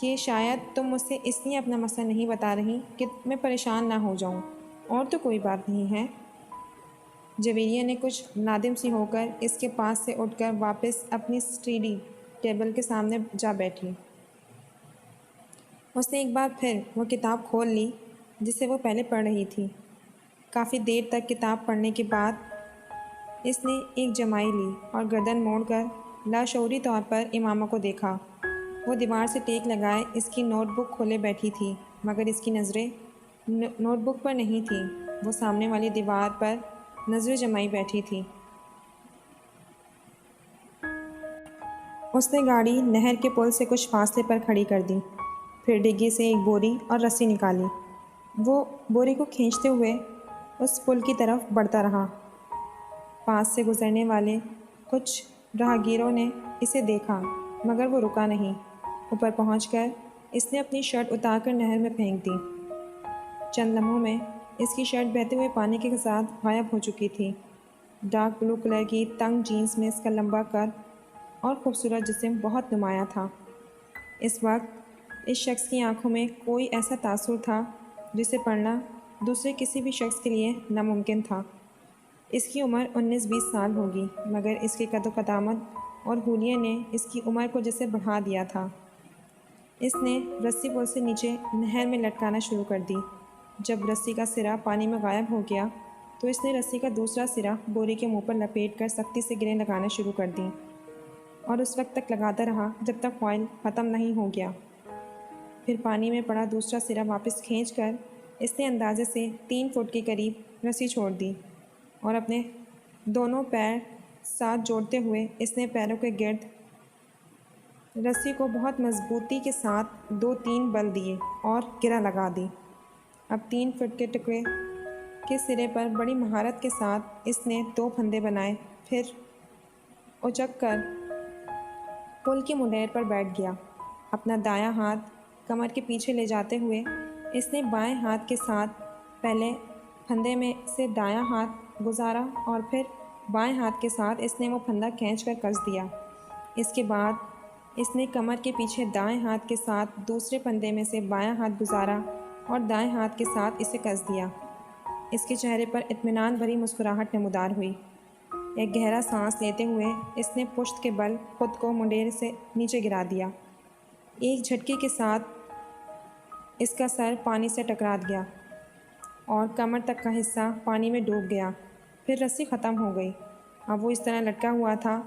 کہ شاید تم مجھ سے اس لیے اپنا مسئلہ نہیں بتا رہی کہ میں پریشان نہ ہو جاؤں، اور تو کوئی بات نہیں ہے۔ جویریہ نے کچھ نادم سی ہو کر اس کے پاس سے اٹھ کر واپس اپنی اسٹڈی ٹیبل کے سامنے جا بیٹھی۔ اس نے ایک بار پھر وہ کتاب کھول لی جسے وہ پہلے پڑھ رہی تھی۔ کافی دیر تک کتاب پڑھنے کے بعد اس نے ایک جمائی لی اور گردن موڑ کر لاشعوری طور پر امامہ کو دیکھا۔ وہ دیوار سے ٹیک لگائے اس کی نوٹ بک کھولے بیٹھی تھی، مگر اس کی نظریں نوٹ بک پر نہیں تھیں۔ وہ سامنے والی دیوار پر نظریں جمائی بیٹھی تھی۔ اس نے گاڑی نہر کے پل سے کچھ فاصلے پر کھڑی کر دی، پھر ڈگی سے ایک بوری اور رسی نکالی۔ وہ بوری کو کھینچتے ہوئے اس پل کی طرف بڑھتا رہا۔ پاس سے گزرنے والے کچھ راہگیروں نے اسے دیکھا، مگر وہ رکا نہیں۔ اوپر پہنچ کر اس نے اپنی شرٹ اتار کر نہر میں پھینک دی۔ چند لمحوں میں اس کی شرٹ بہتے ہوئے پانی کے ساتھ غائب ہو چکی تھی۔ ڈارک بلو کلر کی تنگ جینس میں اس کا لمبا قد اور خوبصورت جسم بہت نمایاں تھا۔ اس وقت اس شخص کی آنکھوں میں کوئی ایسا تاثر تھا جسے پڑھنا دوسرے کسی بھی شخص کے لیے ناممکن تھا۔ اس کی عمر 19-20 سال ہوگی، مگر اس کے قد و قامت اور حلیے نے اس کی عمر کو جیسے بڑھا دیا تھا۔ اس نے رسی پل سے نیچے نہر میں لٹکانا شروع کر دی۔ جب رسی کا سرا پانی میں غائب ہو گیا تو اس نے رسی کا دوسرا سرا بوری کے منہ پر لپیٹ کر سختی سے گریں لگانا شروع کر دیں اور اس وقت تک لگاتا رہا جب تک آئل ختم نہیں ہو گیا۔ پھر پانی میں پڑا دوسرا سرا واپس کھینچ کر اس نے اندازے سے 3 فٹ کے قریب رسی چھوڑ دی اور اپنے دونوں پیر ساتھ جوڑتے ہوئے اس نے پیروں کے گرد رسی کو بہت مضبوطی کے ساتھ 2-3 بل دیے اور گرہ لگا دی۔ اب 3 فٹ کے ٹکڑے کے سرے پر بڑی مہارت کے ساتھ اس نے 2 پھندے بنائے، پھر اچک کر پل کی منڈیر پر بیٹھ گیا۔ اپنا دایاں ہاتھ کمر کے پیچھے لے جاتے ہوئے اس نے بائیں ہاتھ کے ساتھ پہلے پھندے میں سے دایاں ہاتھ گزارا اور پھر بائیں ہاتھ کے ساتھ اس نے وہ پھندا کھینچ کر کس دیا۔ اس کے بعد اس نے کمر کے پیچھے دائیں ہاتھ کے ساتھ دوسرے پھندے میں سے بایاں ہاتھ گزارا اور دائیں ہاتھ کے ساتھ اسے کس دیا۔ اس کے چہرے پر اطمینان بھری مسکراہٹ نمودار ہوئی۔ ایک گہرا سانس لیتے ہوئے اس نے پشت کے بل خود کو منڈیر سے نیچے گرا دیا۔ ایک جھٹکے کے ساتھ اس کا سر پانی سے ٹکرا گیا اور کمر تک کا حصہ پانی میں ڈوب گیا۔ پھر رسی ختم ہو گئی۔ اب وہ اس طرح لٹکا ہوا تھا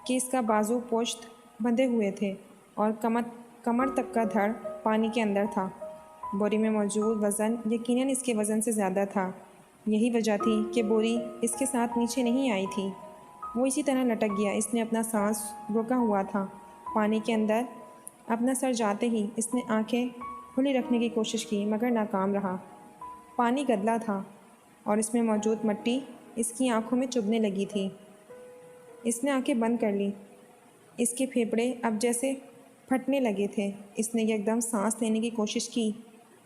کہ اس کا بازو پشت بندھے ہوئے تھے اور کمر تک کا دھڑ پانی کے اندر تھا۔ بوری میں موجود وزن یقیناً اس کے وزن سے زیادہ تھا۔ یہی وجہ تھی کہ بوری اس کے ساتھ نیچے نہیں آئی تھی۔ وہ اسی طرح لٹک گیا۔ اس نے اپنا سانس روکا ہوا تھا۔ پانی کے اندر اپنا سر جاتے ہی اس نے آنکھیں کھلی رکھنے کی کوشش کی مگر ناکام رہا۔ پانی گدلا تھا اور اس میں موجود مٹی اس کی آنکھوں میں چبھنے لگی تھی۔ اس نے آنکھیں بند کر لی۔ اس کے پھیپھڑے اب جیسے پھٹنے لگے تھے۔ اس نے ایک دم سانس لینے کی کوشش کی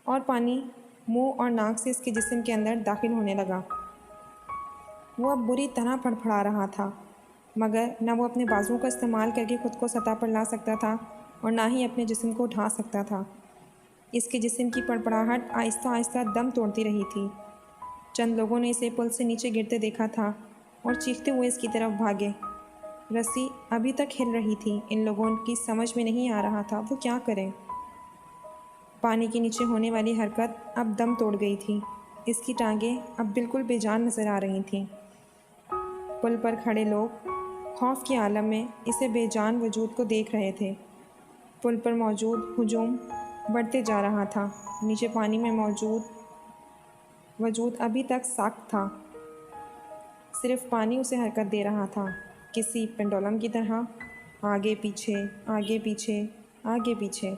اور پانی منہ اور ناک سے اس کے جسم کے اندر داخل ہونے لگا۔ وہ اب بری طرح پھڑپڑا رہا تھا، مگر نہ وہ اپنے بازوؤں کا استعمال کر کے خود کو سطح پر لا سکتا تھا اور نہ ہی اپنے جسم کو اٹھا سکتا تھا۔ اس کے جسم کی پڑپڑاہٹ آہستہ آہستہ دم توڑتی رہی تھی۔ چند لوگوں نے اسے پل سے نیچے گرتے دیکھا تھا اور چیختے ہوئے اس کی طرف بھاگے۔ رسی ابھی تک ہل رہی تھی۔ ان لوگوں کی سمجھ میں نہیں آ رہا تھا وہ کیا کریں۔ پانی کے نیچے ہونے والی حرکت اب دم توڑ گئی تھی۔ اس کی ٹانگیں اب بالکل بے جان نظر آ رہی تھیں۔ پل پر کھڑے لوگ خوف کے عالم میں اسے بے جان وجود کو دیکھ رہے تھے۔ پل پر موجود ہجوم بڑھتے جا رہا تھا۔ نیچے پانی میں موجود وجود ابھی تک ساکت تھا۔ صرف پانی اسے حرکت دے رہا تھا، کسی پینڈولم کی طرح، آگے پیچھے، آگے پیچھے، آگے پیچھے۔